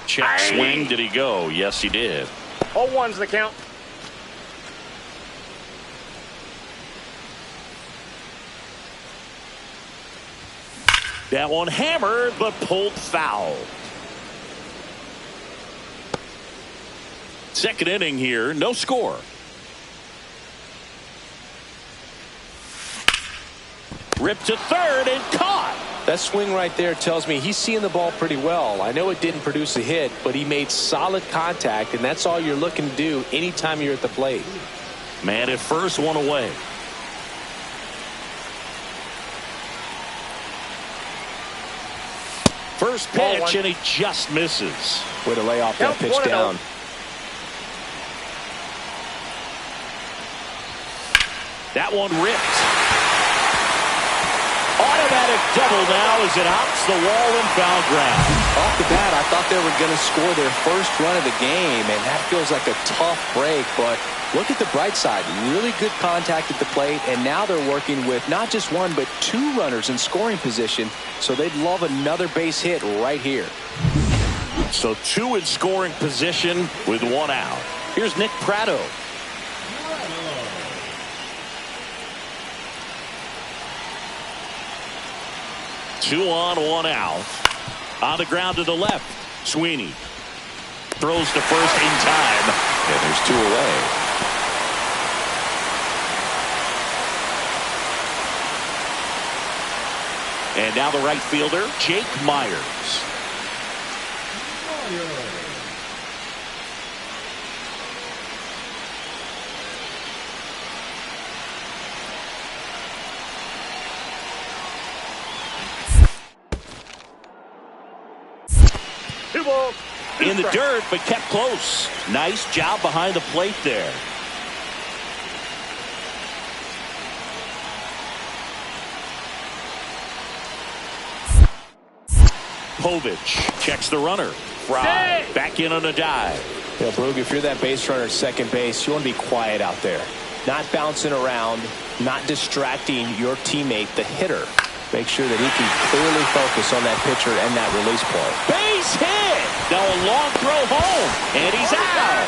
Check swing. Did he go? Yes, he did.
0-1's the count.
That one hammered, but pulled foul. Second inning here, no score. Ripped to third and caught.
That swing right there tells me he's seeing the ball pretty well. I know it didn't produce a hit, but he made solid contact, and that's all you're looking to do anytime you're at the plate.
Man at first, one away. First pitch, and he just misses.
Way to lay off that pitch down.
That one ripped. Automatic double now as it hops the wall and foul ground.
Off the bat, I thought they were going to score their first run of the game, and that feels like a tough break, but look at the bright side. Really good contact at the plate, and now they're working with not just one, but 2 runners in scoring position, so they'd love another base hit right here.
So 2 in scoring position with 1 out. Here's Nick Pratto. Two on, 1 out. On the ground to the left. Sweeney throws to first in time. And there's 2 away. And now the right fielder, Jake Myers. In the dirt, but kept close. Nice job behind the plate there. Povich checks the runner. Frye back in on a dive.
You know, Boog, if you're that base runner at second base, you want to be quiet out there. Not bouncing around, not distracting your teammate, the hitter. Make sure that he can clearly focus on that pitcher and that release point.
Base hit! Now a long throw home, and he's out.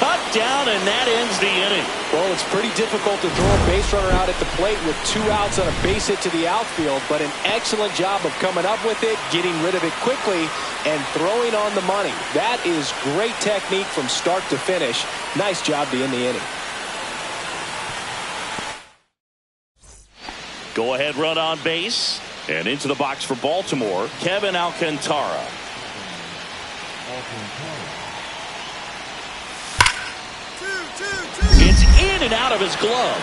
Cut down, and that ends the inning.
Well, it's pretty difficult to throw a base runner out at the plate with 2 outs on a base hit to the outfield, but an excellent job of coming up with it, getting rid of it quickly, and throwing on the money. That is great technique from start to finish. Nice job to end the inning.
Go-ahead run on base, and into the box for Baltimore, Kevin Alcantara. It's in and out of his glove.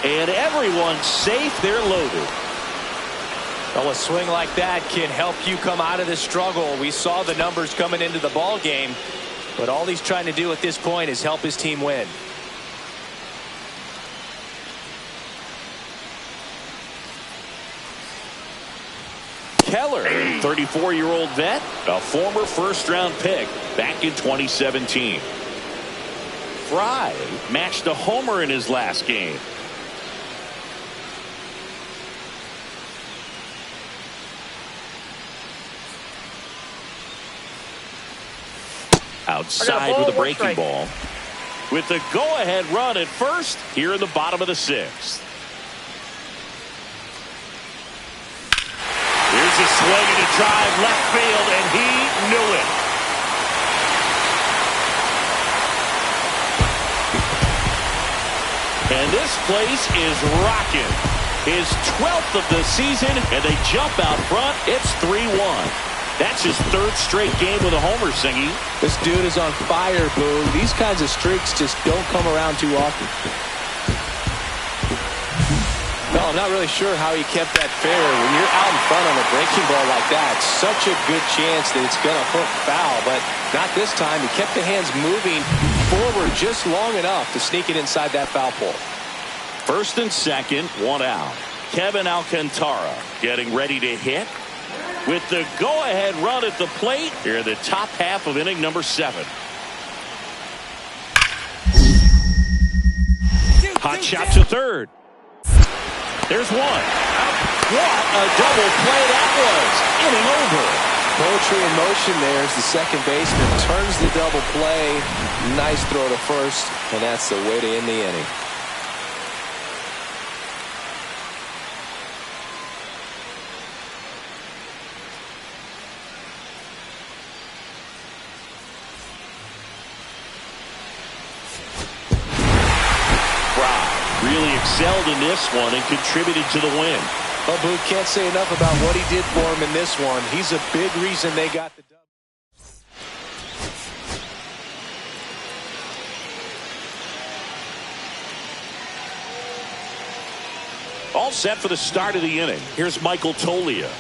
And everyone's safe. They're loaded.
Well, a swing like that can help you come out of the struggle. We saw the numbers coming into the ball game, but all he's trying to do at this point is help his team win.
Keller, 34-year-old vet, a former first-round pick back in 2017. Frye matched a homer in his last game. Outside with a breaking ball. With the go-ahead run at first here in the bottom of the 6th. Here's a swing and a drive left field, and he knew it. And this place is rocking. His 12th of the season, and they jump out front. It's 3-1. That's his 3rd straight game with a homer, Singy.
This dude is on fire, Boo. These kinds of streaks just don't come around too often. No, I'm not really sure how he kept that fair. When you're out in front on a breaking ball like that, such a good chance that it's going to hook foul, but not this time. He kept the hands moving forward just long enough to sneak it inside that foul pole.
1st and 2nd, 1 out. Kevin Alcantara getting ready to hit with the go-ahead run at the plate here in the top half of inning number 7. Hot shot to 3rd. There's 1. What a double play that was. Inning over.
Poetry in motion there as the second baseman turns the double play. Nice throw to 1st, and that's the way to end the inning.
Really excelled in this one and contributed to the win.
Well, Boo, can't say enough about what he did for him in this one. He's a big reason they got the dub.
All set for the start of the inning. Here's Michael Tolia.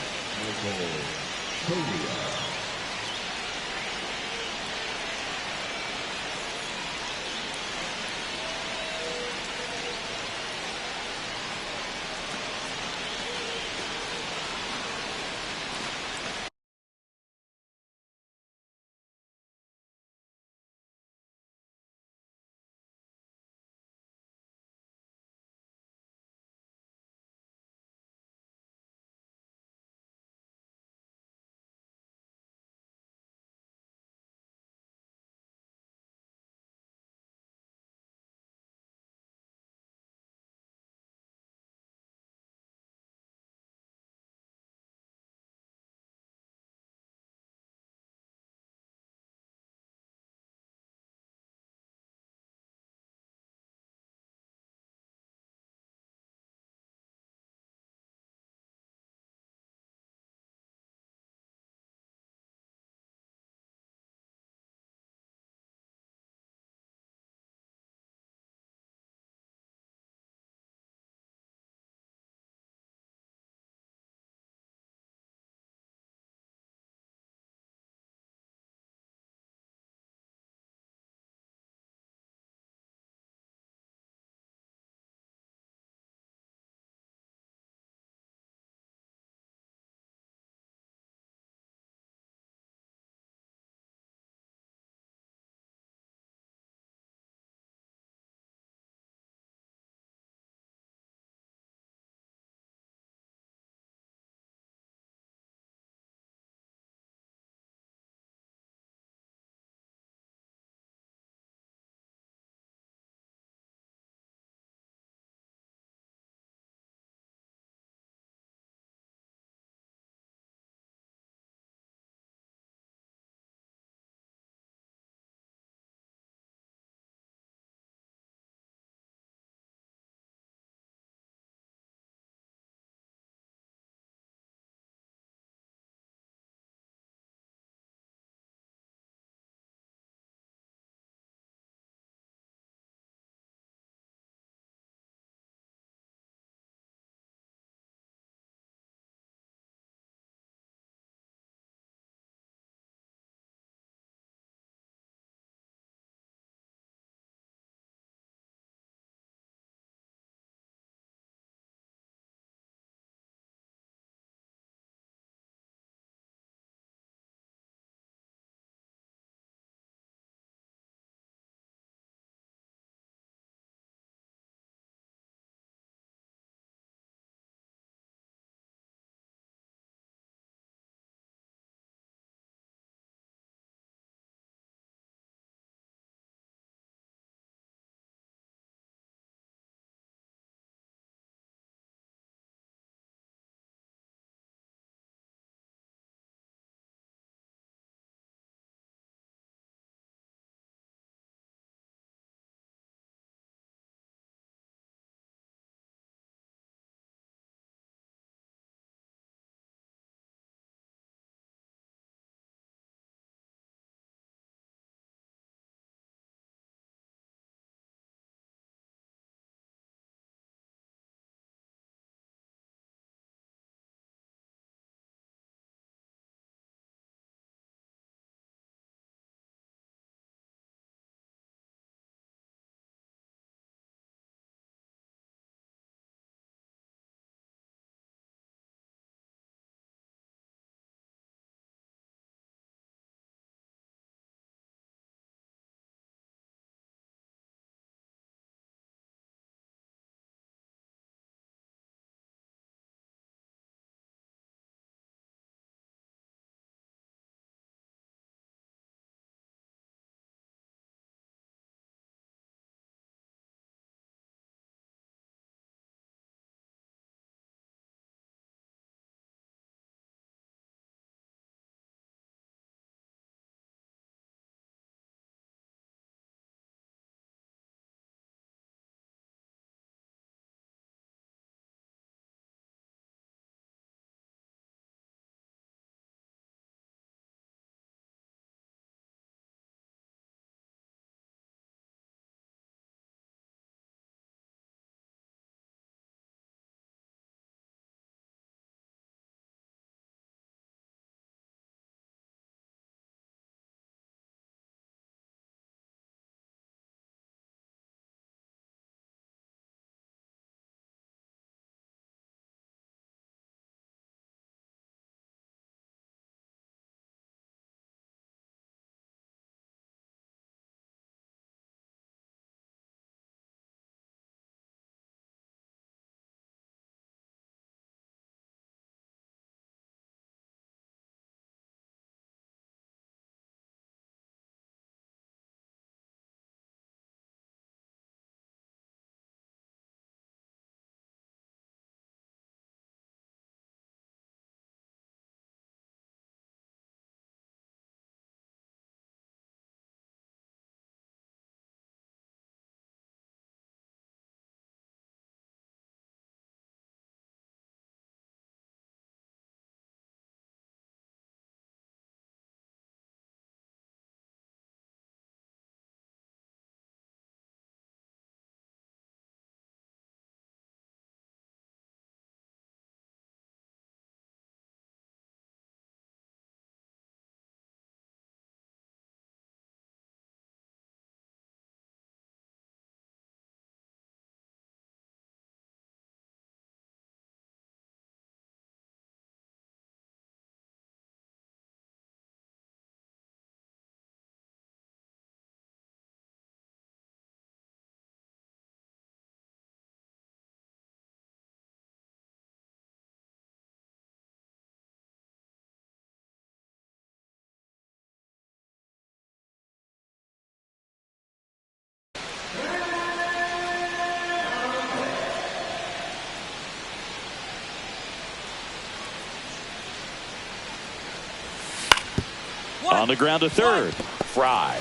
On the ground to third. Frye.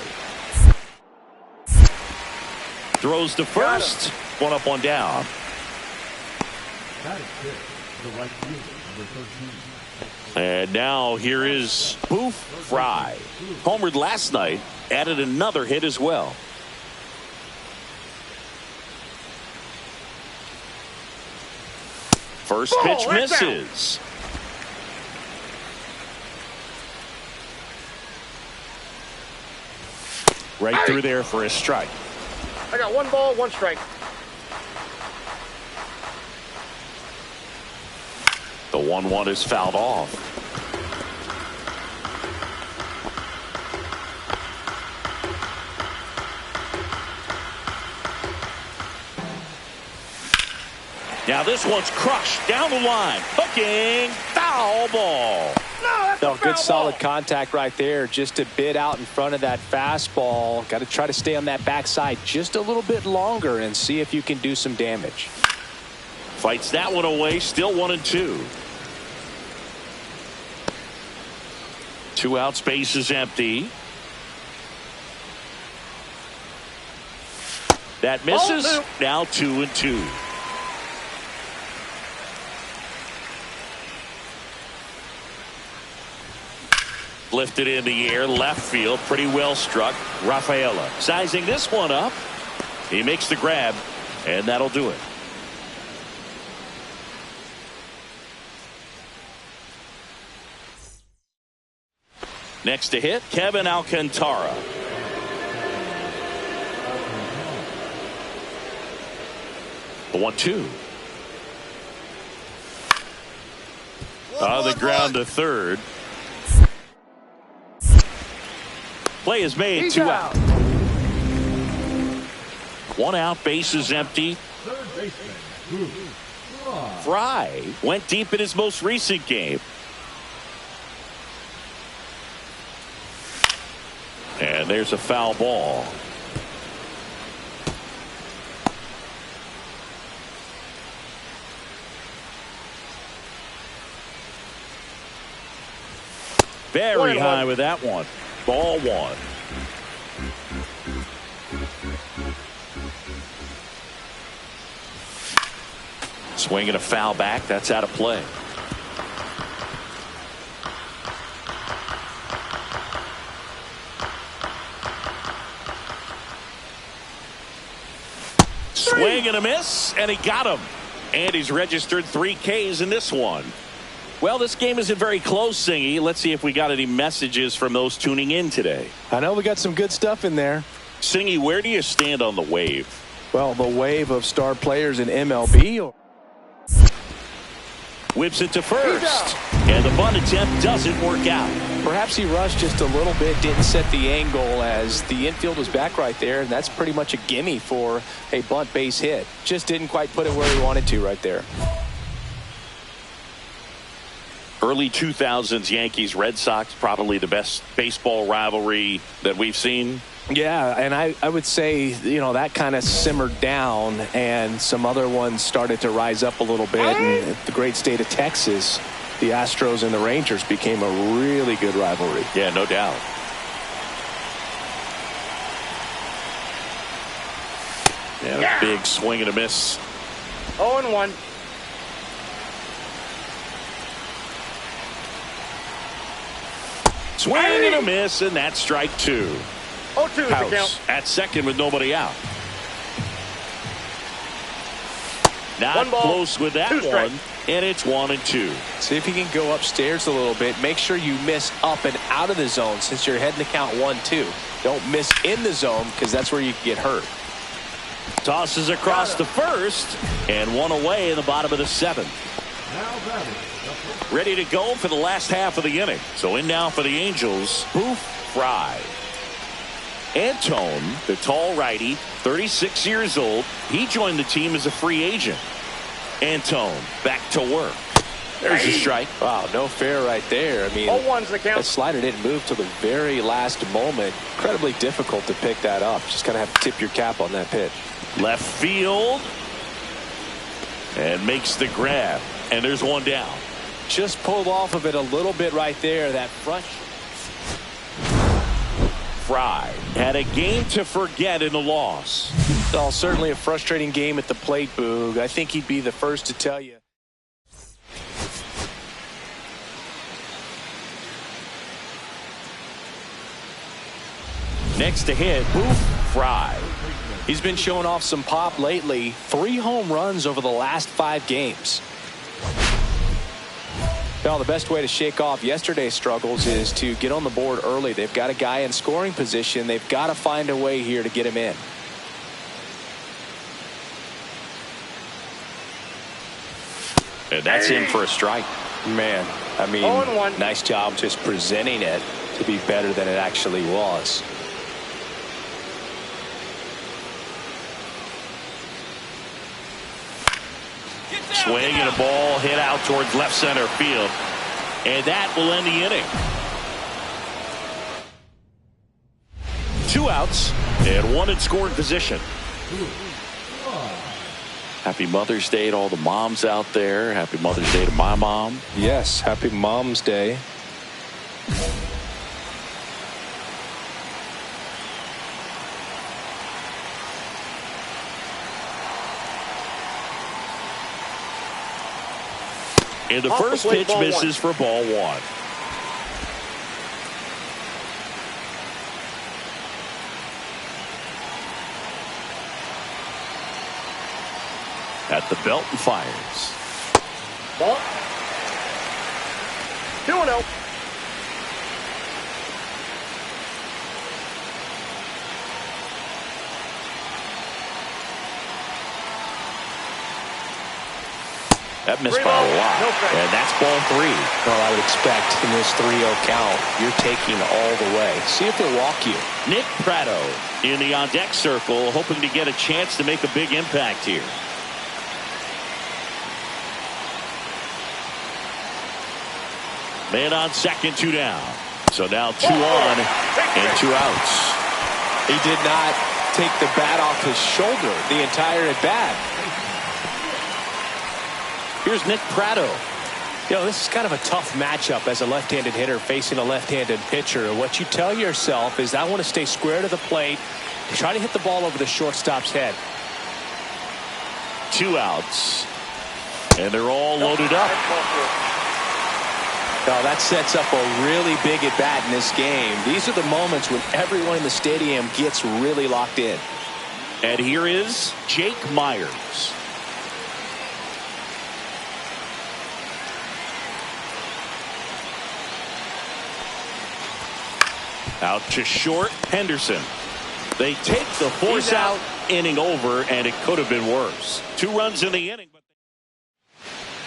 Throws to first. One up, one down.
That is good. The right fielder, number 13.
And now here is Boof Frye. Homered last night. Added another hit as well. First pitch misses. Right through there for a strike.
I got 1 ball, 1 strike.
The 1-1 is fouled off. Now this one's crushed down the line. Hooking. Foul ball.
No, good solid contact right there. Just a bit out in front of that fastball. Got to try to stay on that backside just a little bit longer and see if you can do some damage.
Fights that one away. Still 1-2. 2 outs, base is empty. That misses. Now 2-2. Lifted in the air, left field, pretty well struck. Rafaela sizing this one up. He makes the grab, and that'll do it. Next to hit, Kevin Alcantara. The 1-2. On the ground to third. Play is made. 2 out. 1 out, base is empty.
Third baseman, Boof.
Frye went deep in his most recent game. And there's a foul ball. Very high with that one. Ball 1. Swinging a foul back. That's out of play. Swing and a miss, and he got him. And he's registered 3 Ks in this one. Well, this game isn't very close, Singy. Let's see if we got any messages from those tuning in today.
I know we got some good stuff in there.
Singy, where do you stand on the wave?
Well, the wave of star players in MLB.
Whips it to first. And the bunt attempt doesn't work out.
Perhaps he rushed just a little bit, didn't set the angle as the infield was back right there, and that's pretty much a gimme for a bunt base hit. Just didn't quite put it where he wanted to right there.
Early 2000s Yankees Red Sox, probably the best baseball rivalry that we've seen.
Yeah, and I would say, you know, that kind of simmered down and some other ones started to rise up a little bit. And the great state of Texas, the Astros and the Rangers became a really good rivalry.
Yeah, no doubt. And a big swing and a miss.
0-1.
Swing and a miss, and that's strike 2.
0-2 is the
House
count.
at second with nobody out. Not
1 ball,
close with that
2
one,
strikes.
and it's 1-2.
See if you can go upstairs a little bit. Make sure you miss up and out of the zone since you're heading to count 1-2. Don't miss in the zone because that's where you can get hurt.
Tosses across the first, and 1 away in the bottom of the 7th.
Now batting,
Ready to go for the last half of the inning. So in now for the Angels, Boof Frye. Antone, the tall righty, 36 years old. He joined the team as a free agent. Antone back to work. There's a strike.
Wow, no fair right there. I mean,
0-1's the
that
count.
slider didn't move till the very last moment. Incredibly difficult to pick that up. Just kind of have to tip your cap on that pitch.
Left field. And makes the grab. And there's 1 down.
Just pulled off of it a little bit right there. That front.
Frye had a game to forget in the loss.
Well, certainly a frustrating game at the plate, Boog. I think he'd be the first to tell you.
Next to hit, Boof, Frye.
He's been showing off some pop lately. 3 home runs over the last 5 games. Now, the best way to shake off yesterday's struggles is to get on the board early. They've got a guy in scoring position. They've got to find a way here to get him in.
And that's in for a strike.
Man, I mean,
0-1.
nice job just presenting it to be better than it actually was.
Swing and a ball hit out towards left center field. And that will end the inning. 2 outs and 1 in scoring position. Happy Mother's Day to all the moms out there. Happy Mother's Day to my mom.
Yes, happy Mom's Day.
And the
Off the
first
plate,
pitch
ball
misses for ball 1. At the belt and fires.
Ball. 2-0.
That missed by a lot. And that's ball 3.
Well, I would expect in this 3-0 count, you're taking all the way. See if they'll walk you.
Nick Pratto in the on-deck circle, hoping to get a chance to make a big impact here. Man on second, 2 down. So now 2 on and 2 outs.
He did not take the bat off his shoulder the entire at bat.
Here's Nick Pratto.
You know, this is kind of a tough matchup as a left-handed hitter facing a left-handed pitcher. What you tell yourself is, I want to stay square to the plate, try to hit the ball over the shortstop's head.
2 outs. And they're all loaded up.
Now that sets up a really big at-bat in this game. These are the moments when everyone in the stadium gets really locked in.
And here is Jake Myers. Out to short, Henderson. They take the force out, inning over, and it could have been worse. 2 runs in the inning.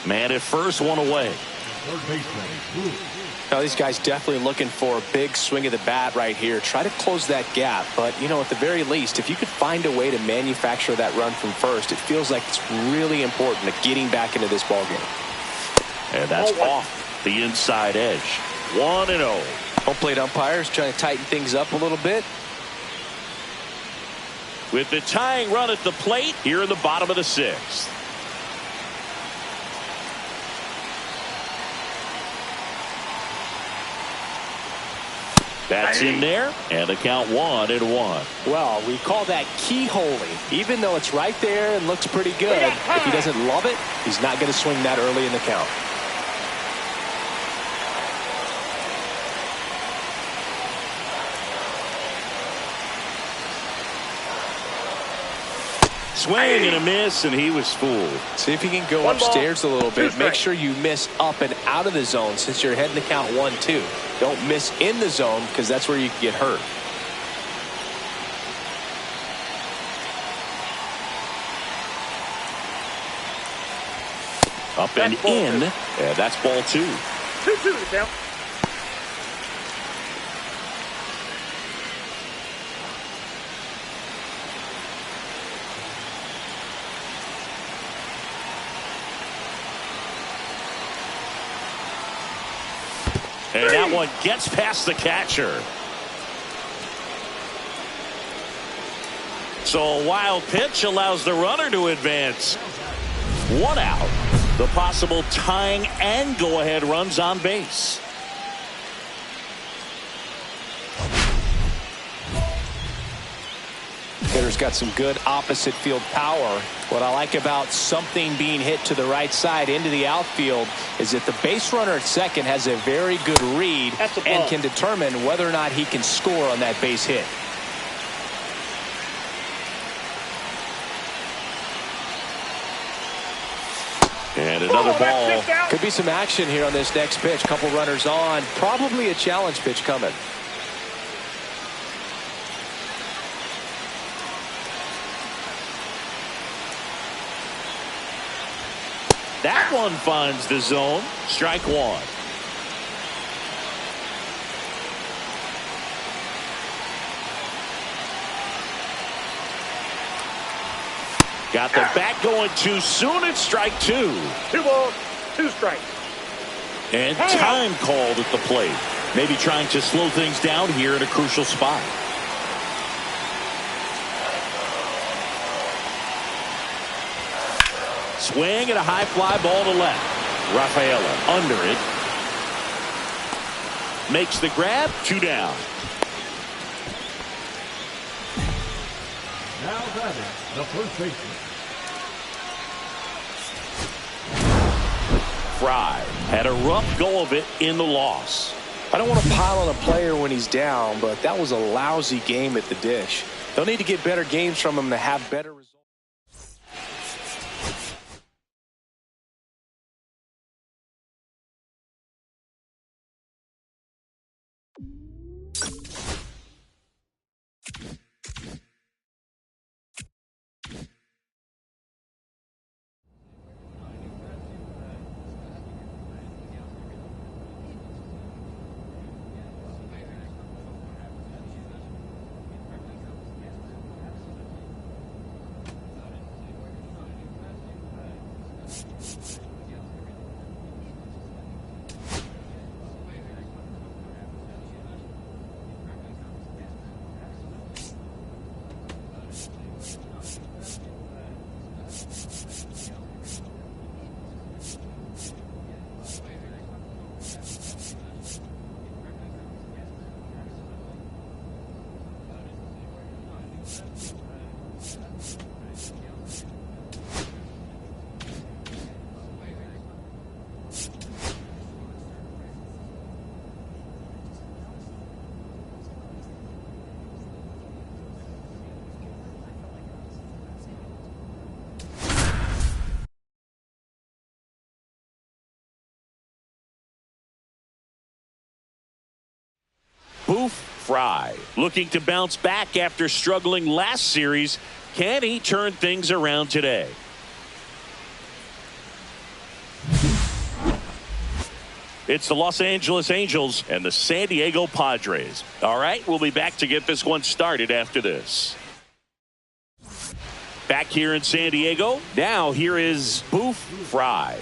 Man at first, 1 away.
Third baseman, Boof.
Now, these guys definitely looking for a big swing of the bat right here. Try to close that gap. But, you know, at the very least, if you could find a way to manufacture that run from first, it feels like it's really important to getting back into this ballgame.
And that's off the inside edge. 1-0.
Home plate umpires trying to tighten things up a little bit.
With the tying run at the plate here in the bottom of the 6th. That's in there, and the count 1-1.
Well, we call that keyholing. Even though it's right there and looks pretty good, if he doesn't love it, he's not going to swing that early in the count.
Swing and a miss, and he was fooled.
See if you can go
1
upstairs
ball,
a little
2
bit. Make
strikes.
sure you miss up and out of the zone since you're heading to count 1-2. Don't miss in the zone because that's where you can get hurt.
Up and
That's ball
in,
2.
and that's ball 2.
2-2 the count.
And that one gets past the catcher. So a wild pitch allows the runner to advance. 1 out. The possible tying and go-ahead runs on base.
Hitter's got some good opposite field power. What I like about something being hit to the right side into the outfield is that the base runner at second has a very good read and can determine whether or not he can score on that base hit.
And another ball.
Could be some action here on this next pitch. Couple runners on. Probably a challenge pitch coming.
That one finds the zone. Strike one. Got the bat going too soon. It's strike two.
2 balls, 2 strikes.
And time called at the plate. Maybe trying to slow things down here in a crucial spot. Swing and a high fly ball to left. Rafaela under it. Makes the grab. 2 down.
Now batting, the first baseman.
Frye had a rough go of it in the loss.
I don't want to pile on a player when he's down, but that was a lousy game at the dish. They'll need to get better games from him to have better results.
Boof Frye looking to bounce back after struggling last series. Can he turn things around today? It's the Los Angeles Angels and the San Diego Padres. All right, we'll be back to get this one started after this. Back here in San Diego. Now here is Boof Frye.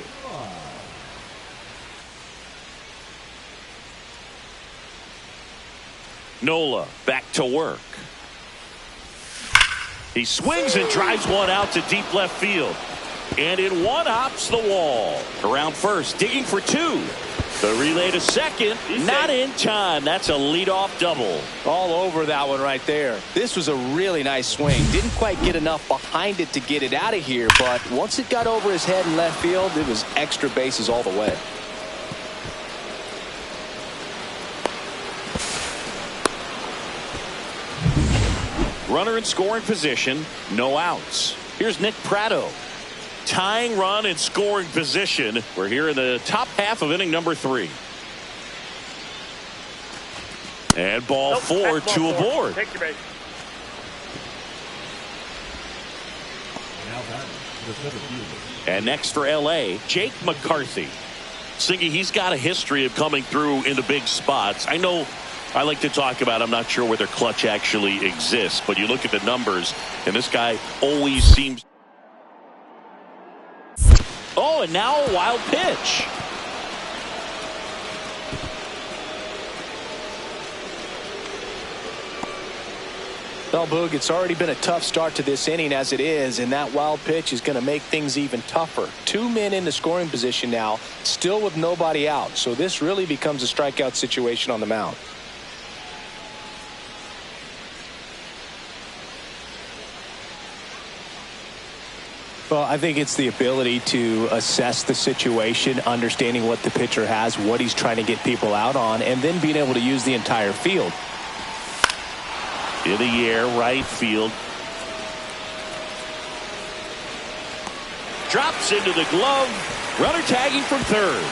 Nola back to work. He swings and drives one out to deep left field. And in one hops the wall. Around first, digging for 2. The relay to second, not in time. That's a leadoff double.
All over that one right there. This was a really nice swing. Didn't quite get enough behind it to get it out of here, but once it got over his head in left field, it was extra bases all the way.
Runner in scoring position, no outs. Here's Nick Pratto. Tying run in scoring position. We're here in the top half of inning number 3. And ball 4, 2 aboard.
Take your base.
Now batting, the center fielder.
And next for LA, Jake McCarthy. Singy, he's got a history of coming through in the big spots. I know I like to talk about, I'm not sure whether clutch actually exists, but you look at the numbers, and this guy always seems. Oh, and now a wild pitch.
Well, Boog, it's already been a tough start to this inning as it is, and that wild pitch is going to make things even tougher. 2 men in the scoring position now, still with nobody out, so this really becomes a strikeout situation on the mound. Well, I think it's the ability to assess the situation, understanding what the pitcher has, what he's trying to get people out on, and then being able to use the entire field.
In the air, right field. Drops into the glove. Runner tagging from third.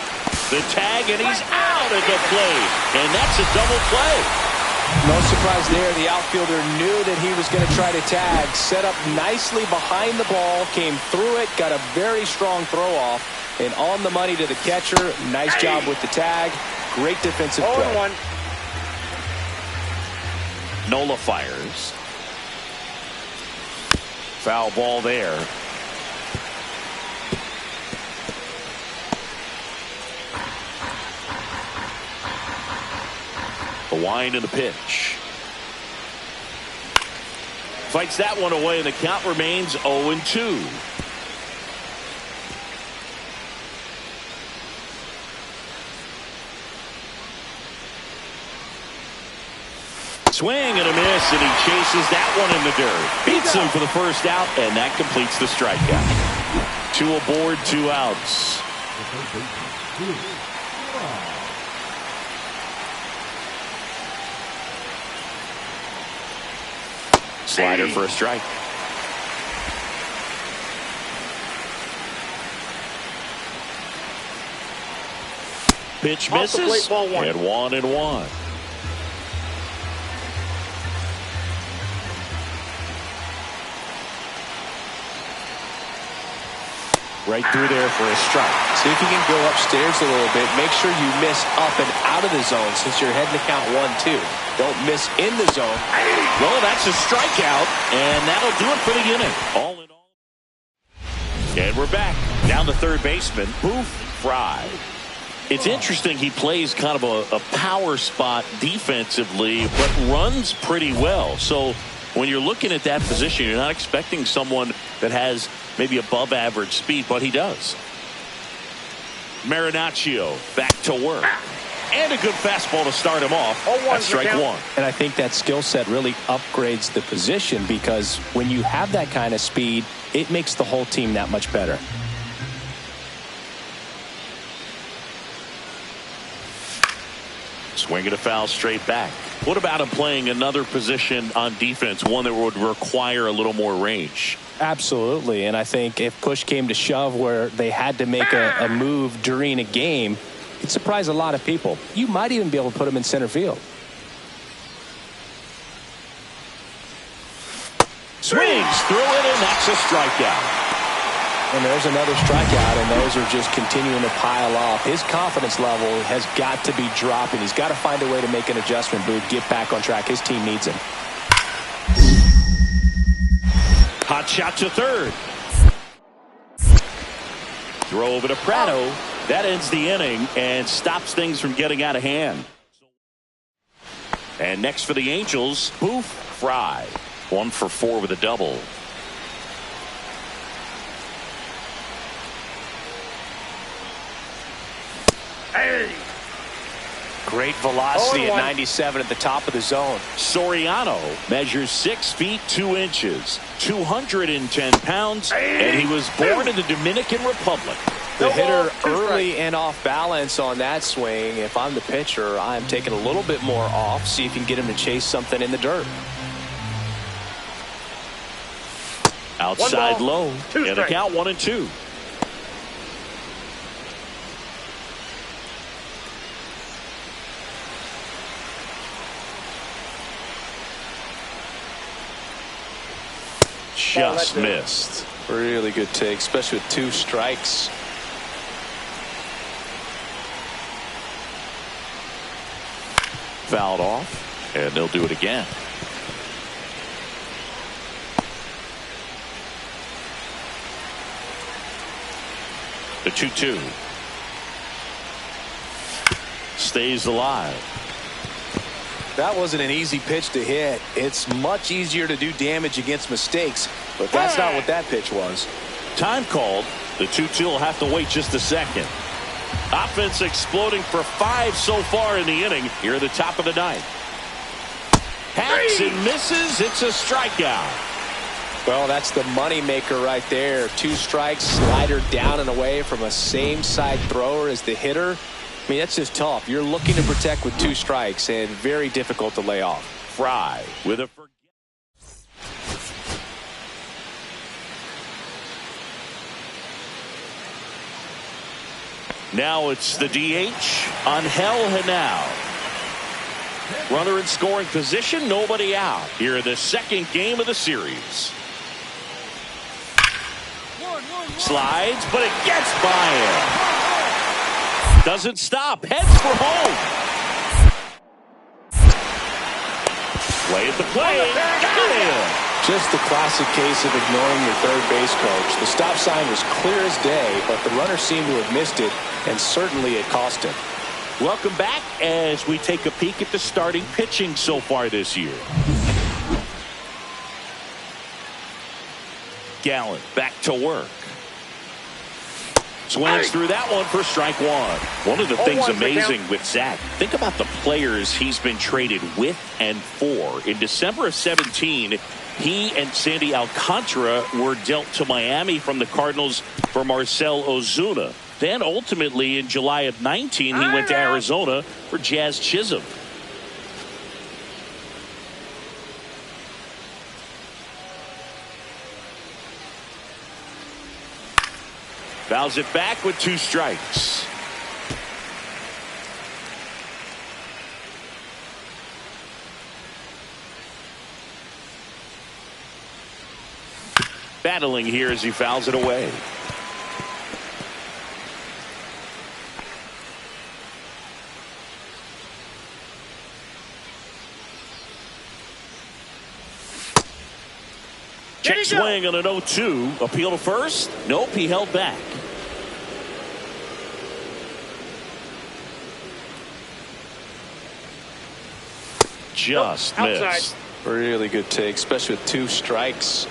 The tag, and he's out at the plate. And that's a double play.
No surprise there. The outfielder knew that he was going to try to tag. Set up nicely behind the ball. Came through it. Got a very strong throw off. And on the money to the catcher. Nice job with the tag. Great defensive play.
0-1.
Nola fires. Foul ball there. The wind and the pitch. Fights that one away, and the count remains 0-2. Swing and a miss, and he chases that one in the dirt. Beats him for the first out, and that completes the strikeout. 2 aboard, 2 outs. Slider for a strike. Pitch misses,
ball 1.
and 1-1. Right through there for a strike.
See if you can go upstairs a little bit. Make sure you miss up and out of the zone since you're heading to count 1-2. Don't miss in the zone.
Well, that's a strikeout, and that'll do it for the inning. All in all. And we're back. Down to third baseman, Boof, Frye. It's interesting, he plays kind of a power spot defensively, but runs pretty well. So when you're looking at that position, you're not expecting someone that has maybe above average speed, but he does. Marinaccio back to work. And a good fastball to start him off. That's strike 1.
And I think that skill set really upgrades the position because when you have that kind of speed, it makes the whole team that much better.
Swinging a foul straight back. What about him playing another position on defense, one that would require a little more range?
Absolutely, and I think if push came to shove where they had to make a move during a game, it'd surprise a lot of people. You might even be able to put him in center field.
Swings through it, and that's a strikeout.
And there's another strikeout, and those are just continuing to pile off. His confidence level has got to be dropping. He's got to find a way to make an adjustment, Booth, get back on track. His team needs him.
Hot shot to third. Throw over to Prado. That ends the inning and stops things from getting out of hand. And next for the Angels, Boof, Frye. 1 for 4 with a double.
Great velocity at 97 at the top of the zone.
Soriano measures 6 feet 2 inches, 210 pounds, and he was born in the Dominican Republic.
The hitter early and off balance on that swing. If I'm the pitcher, I'm taking a little bit more off. See if you can get him to chase something in the dirt.
Outside low, and a count 1-2. Just missed.
Really good take, especially with 2 strikes.
Fouled off, and they'll do it again. The 2-2. Stays alive.
That wasn't an easy pitch to hit. It's much easier to do damage against mistakes, but that's not what that pitch was.
Time called. The 2-2 will have to wait just a second. Offense exploding for 5 so far in the inning. Here at the top of the 9th. Hacks and misses. It's a strikeout.
Well, that's the money maker right there. 2 strikes, slider down and away from a same side thrower as the hitter. I mean, that's just tough. You're looking to protect with 2 strikes and very difficult to lay off.
Frye with a forget. Now it's the DH on Now. Runner in scoring position, nobody out. Here in the second game of the series. Slides, but it gets by him. Doesn't stop, heads for home. Play at the plate, got him.
Just the classic case of ignoring your third base coach. The stop sign was clear as day, but the runner seemed to have missed it, and certainly it cost him.
Welcome back as we take a peek at the starting pitching so far this year. Gallen back to work. Swings through that one for strike one. One of the things amazing with Zach, think about the players he's been traded with and for. In December of 17, he and Sandy Alcantara were dealt to Miami from the Cardinals for Marcell Ozuna. Then ultimately in July of 19, he went to Arizona for Jazz Chisholm. Fouls it back with 2 strikes. Battling here as he fouls it away. Check swing on an 0-2. Appeal to first. Nope, he held back. Just missed.
Really good take, especially with 2 strikes.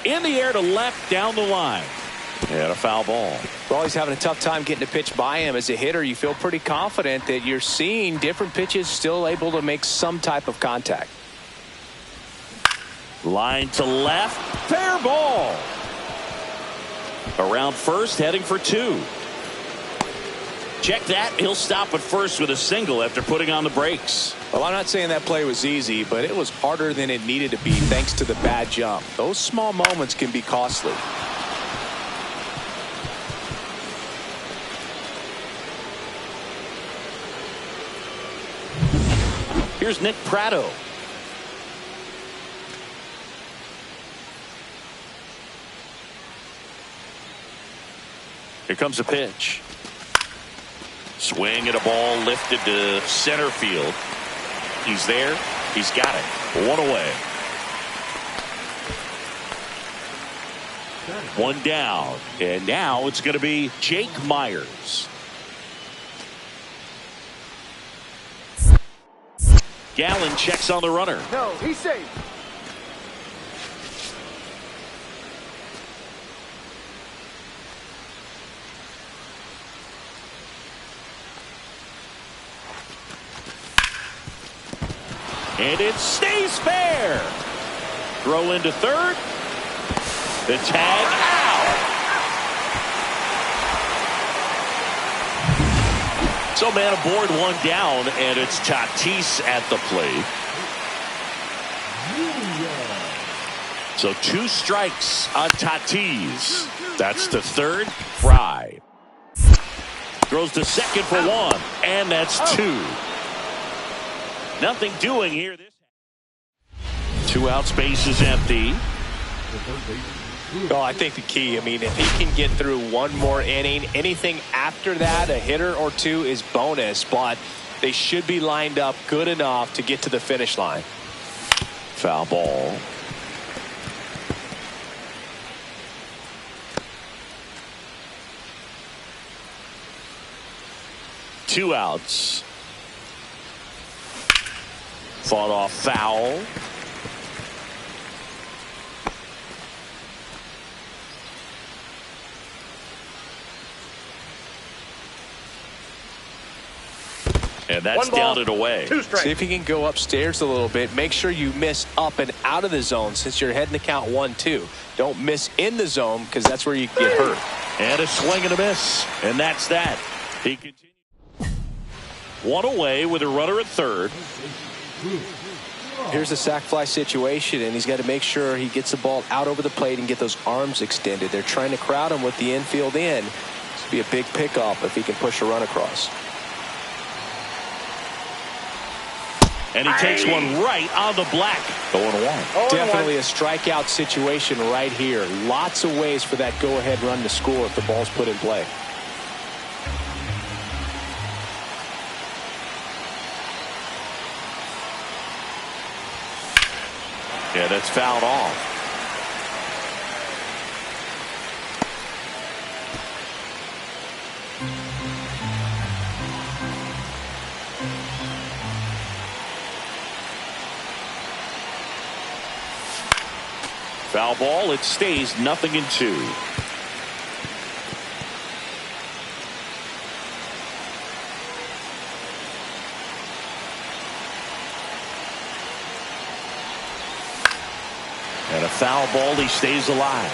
In the air to left, down the line. And a foul ball.
Well, he's having a tough time getting a pitch by him. As a hitter, you feel pretty confident that you're seeing different pitches still able to make some type of contact.
Line to left, fair ball. Around first, heading for 2. Check that. He'll stop at first with a single after putting on the brakes.
Well, I'm not saying that play was easy, but it was harder than it needed to be thanks to the bad jump. Those small moments can be costly.
Here's Nick Pratto. Here comes a pitch. Swing at a ball lifted to center field. He's there. He's got it. 1 away. 1 down. And now it's going to be Jake Myers. Gallen checks on the runner.
No, he's safe.
And it stays fair. Throw into third. The tag out. So man aboard, 1 down, and it's Tatis at the plate. So 2 strikes on Tatis. That's the third. Frye throws to second for 1, and that's 2. Nothing doing here. 2 out, space is empty.
Oh, I think the key, I mean, if he can get through 1 more inning, anything after that, a hitter or 2 is bonus, but they should be lined up good enough to get to the finish line.
Foul ball. Two outs. Fought off foul. And that's
One ball,
down and away.
2 strikes.
See if you can go upstairs a little bit. Make sure you miss up and out of the zone since you're heading to count 1-2. Don't miss in the zone because that's where you get hurt.
And a swing and a miss. And that's that. He continues. One away with a runner at third.
Here's a sac fly situation, and he's got to make sure he gets the ball out over the plate and get those arms extended. They're trying to crowd him with the infield in. This would be a big pickup if he can push a run across.
And he takes one right on the black. 0-1.
Definitely a strikeout situation right here. Lots of ways for that go-ahead run to score if the ball's put in play.
Yeah, that's fouled off. Foul ball. It stays 0-2. And a foul ball. He stays alive.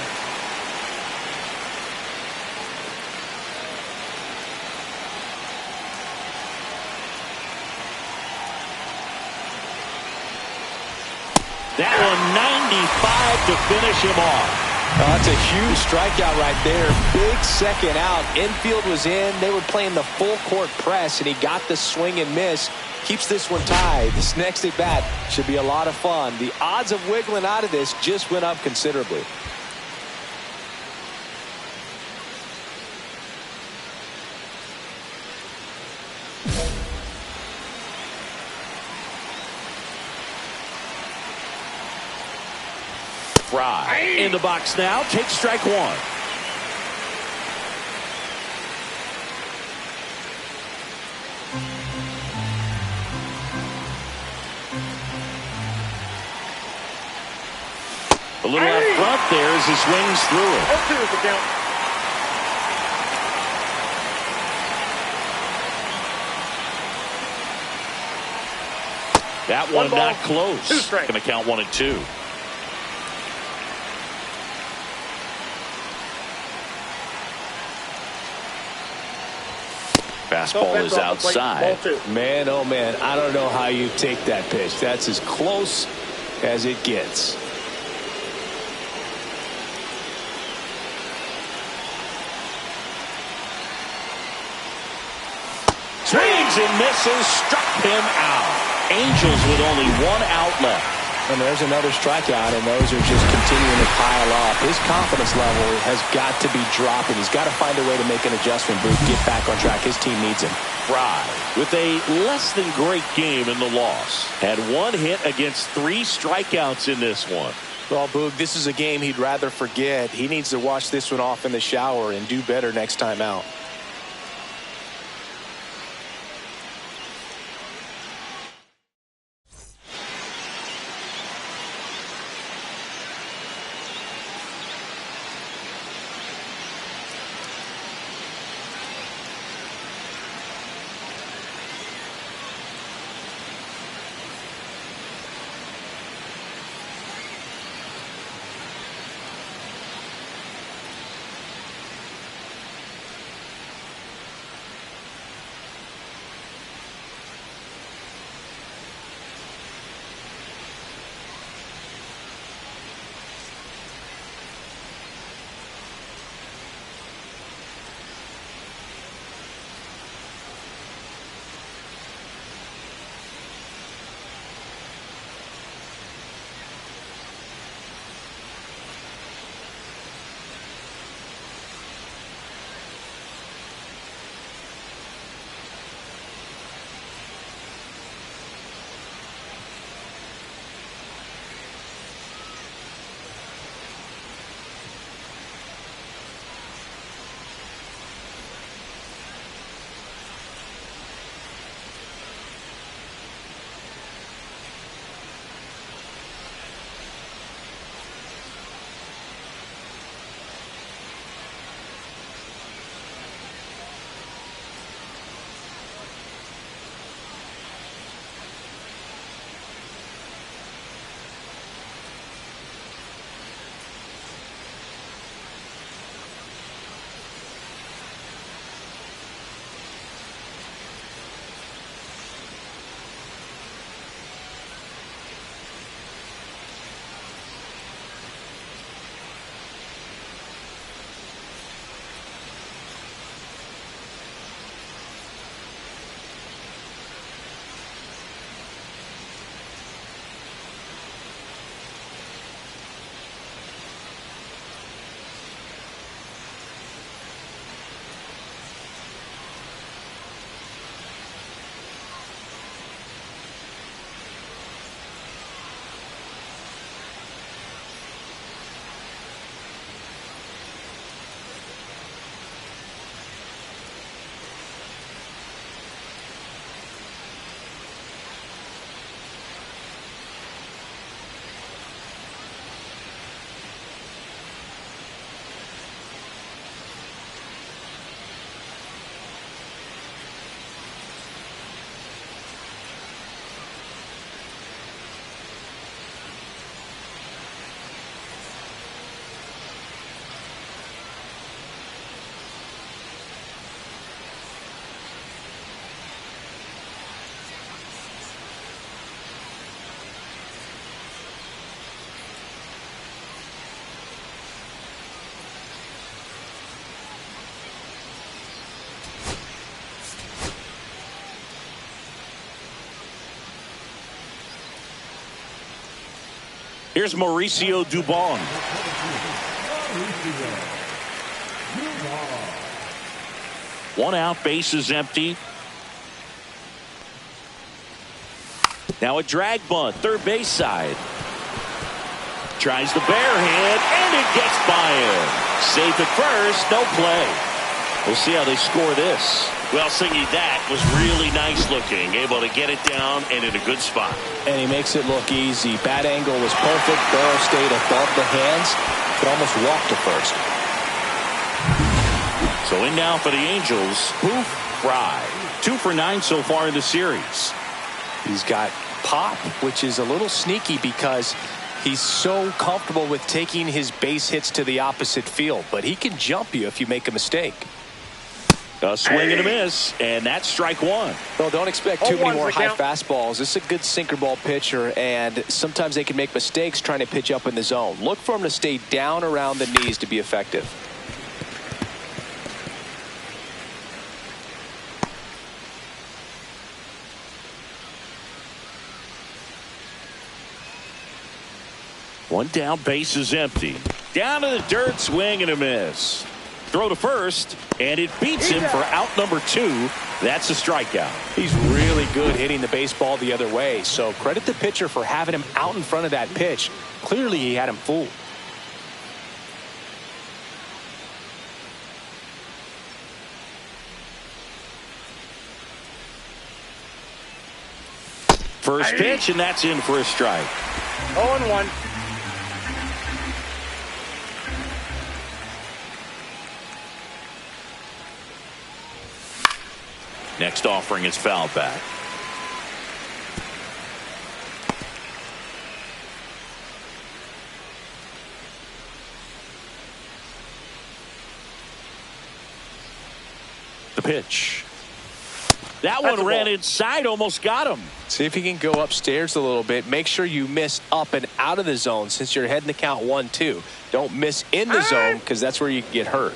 That one 95 to finish him off.
That's a huge strikeout right there. Big second out. Infield was in. They were playing the full court press, and he got the swing and miss. Keeps this one tied. This next at bat should be a lot of fun. The odds of wiggling out of this just went up considerably.
Frye in the box now. Takes strike one. A little up front there as he swings through it.
0-2 is the count.
That one
One ball,
not close.
2 strikes.
Going to count 1-2. Fastball is outside.
Ball 2.
Man, oh man, I don't know how you take that pitch. That's as close as it gets.
Swings and misses. Struck him out. Angels with only one out left.
And there's another strikeout, and those are just continuing to pile up. His confidence level has got to be dropping. He's got to find a way to make an adjustment, Boof, get back on track. His team needs him.
Frye with a less than great game in the loss. Had one hit against 3 strikeouts in this one.
Well, Boog, this is a game he'd rather forget. He needs to wash this one off in the shower and do better next time out.
Here's Mauricio Dubon. One out, bases empty. Now a drag bunt, third base side. Tries the bare hand, and it gets by him. Safe at first, no play. We'll see how they score this. Well, Singy, that was really nice looking. Able to get it down and in a good spot.
And he makes it look easy. Bat angle was perfect. Barrel stayed above the hands. Could almost walk to first.
So in now for the Angels, Boof, Frye. 2 for 9 so far in the series.
He's got pop, which is a little sneaky because he's so comfortable with taking his base hits to the opposite field. But he can jump you if you make a mistake.
A swing and a miss, and that's strike one.
Well, don't expect too many more high fastballs. This is a good sinker ball pitcher, and sometimes they can make mistakes trying to pitch up in the zone. Look for him to stay down around the knees to be effective.
One down, base is empty. Down to the dirt, swing and a miss. Throw to first, and it beats him for out number 2. That's a strikeout.
He's really good hitting the baseball the other way, so credit the pitcher for having him out in front of that pitch. Clearly he had him fooled.
First pitch, and that's in for a strike.
0-1.
Next offering is foul back. The pitch. That one ran inside, almost got him.
See if he can go upstairs a little bit. Make sure you miss up and out of the zone since you're heading to count 1-2. Don't miss in the zone because that's where you can get hurt.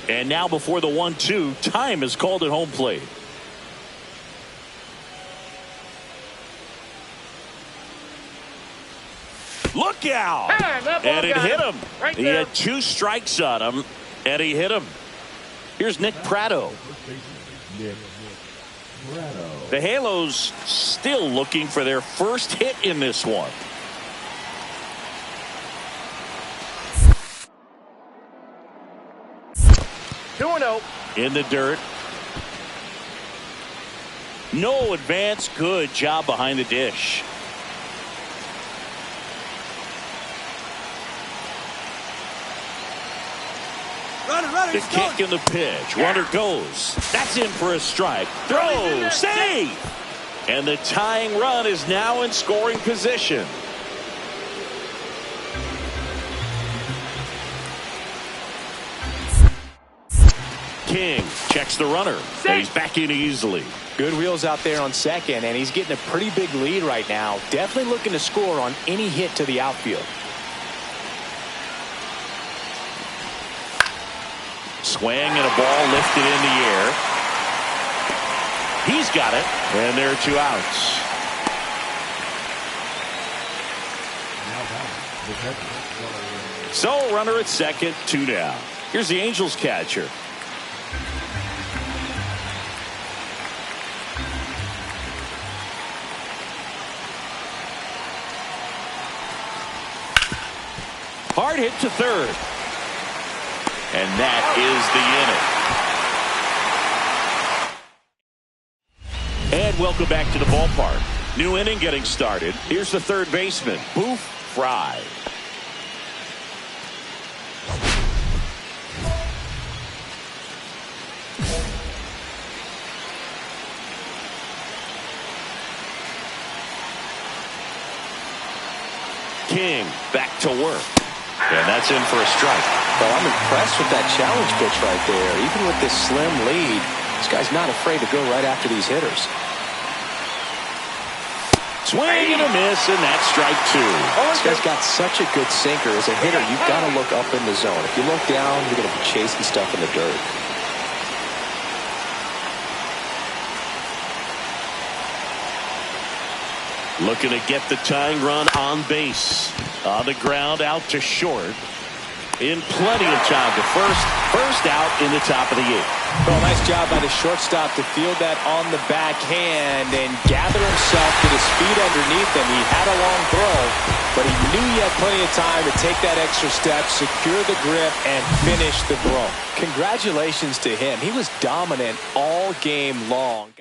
And now before the 1-2, time is called at home plate. Look out! And it hit him. He had 2 strikes on him, and he hit him. Here's Nick Pratto. The Halos still looking for their first hit in this one. In the dirt. No advance. Good job behind the dish. The kick and the pitch. Runner goes. That's in for a strike. Throw. Save. And the tying run is now in scoring position. King checks the runner. And he's back in easily.
Good wheels out there on second, and he's getting a pretty big lead right now. Definitely looking to score on any hit to the outfield.
Swing and a ball lifted in the air. He's got it. And there are 2 outs. So runner at second, 2 down. Here's the Angels catcher. Hard hit to third. And that is the inning. And welcome back to the ballpark. New inning getting started. Here's the third baseman, Boof, Frye. King back to work. And that's in for a strike.
Well, I'm impressed with that challenge pitch right there. Even with this slim lead, this guy's not afraid to go right after these hitters.
Swing and a miss, and that's strike 2.
This guy's got such a good sinker. As a hitter, you've got to look up in the zone. If you look down, you're going to be chasing stuff in the dirt.
Looking to get the tying run on base. On the ground, out to short. In plenty of time to first. First out in the top of the 8th.
Well, nice job by the shortstop to field that on the backhand and gather himself to his feet underneath him. He had a long throw, but he knew he had plenty of time to take that extra step, secure the grip, and finish the throw. Congratulations to him. He was dominant all game long.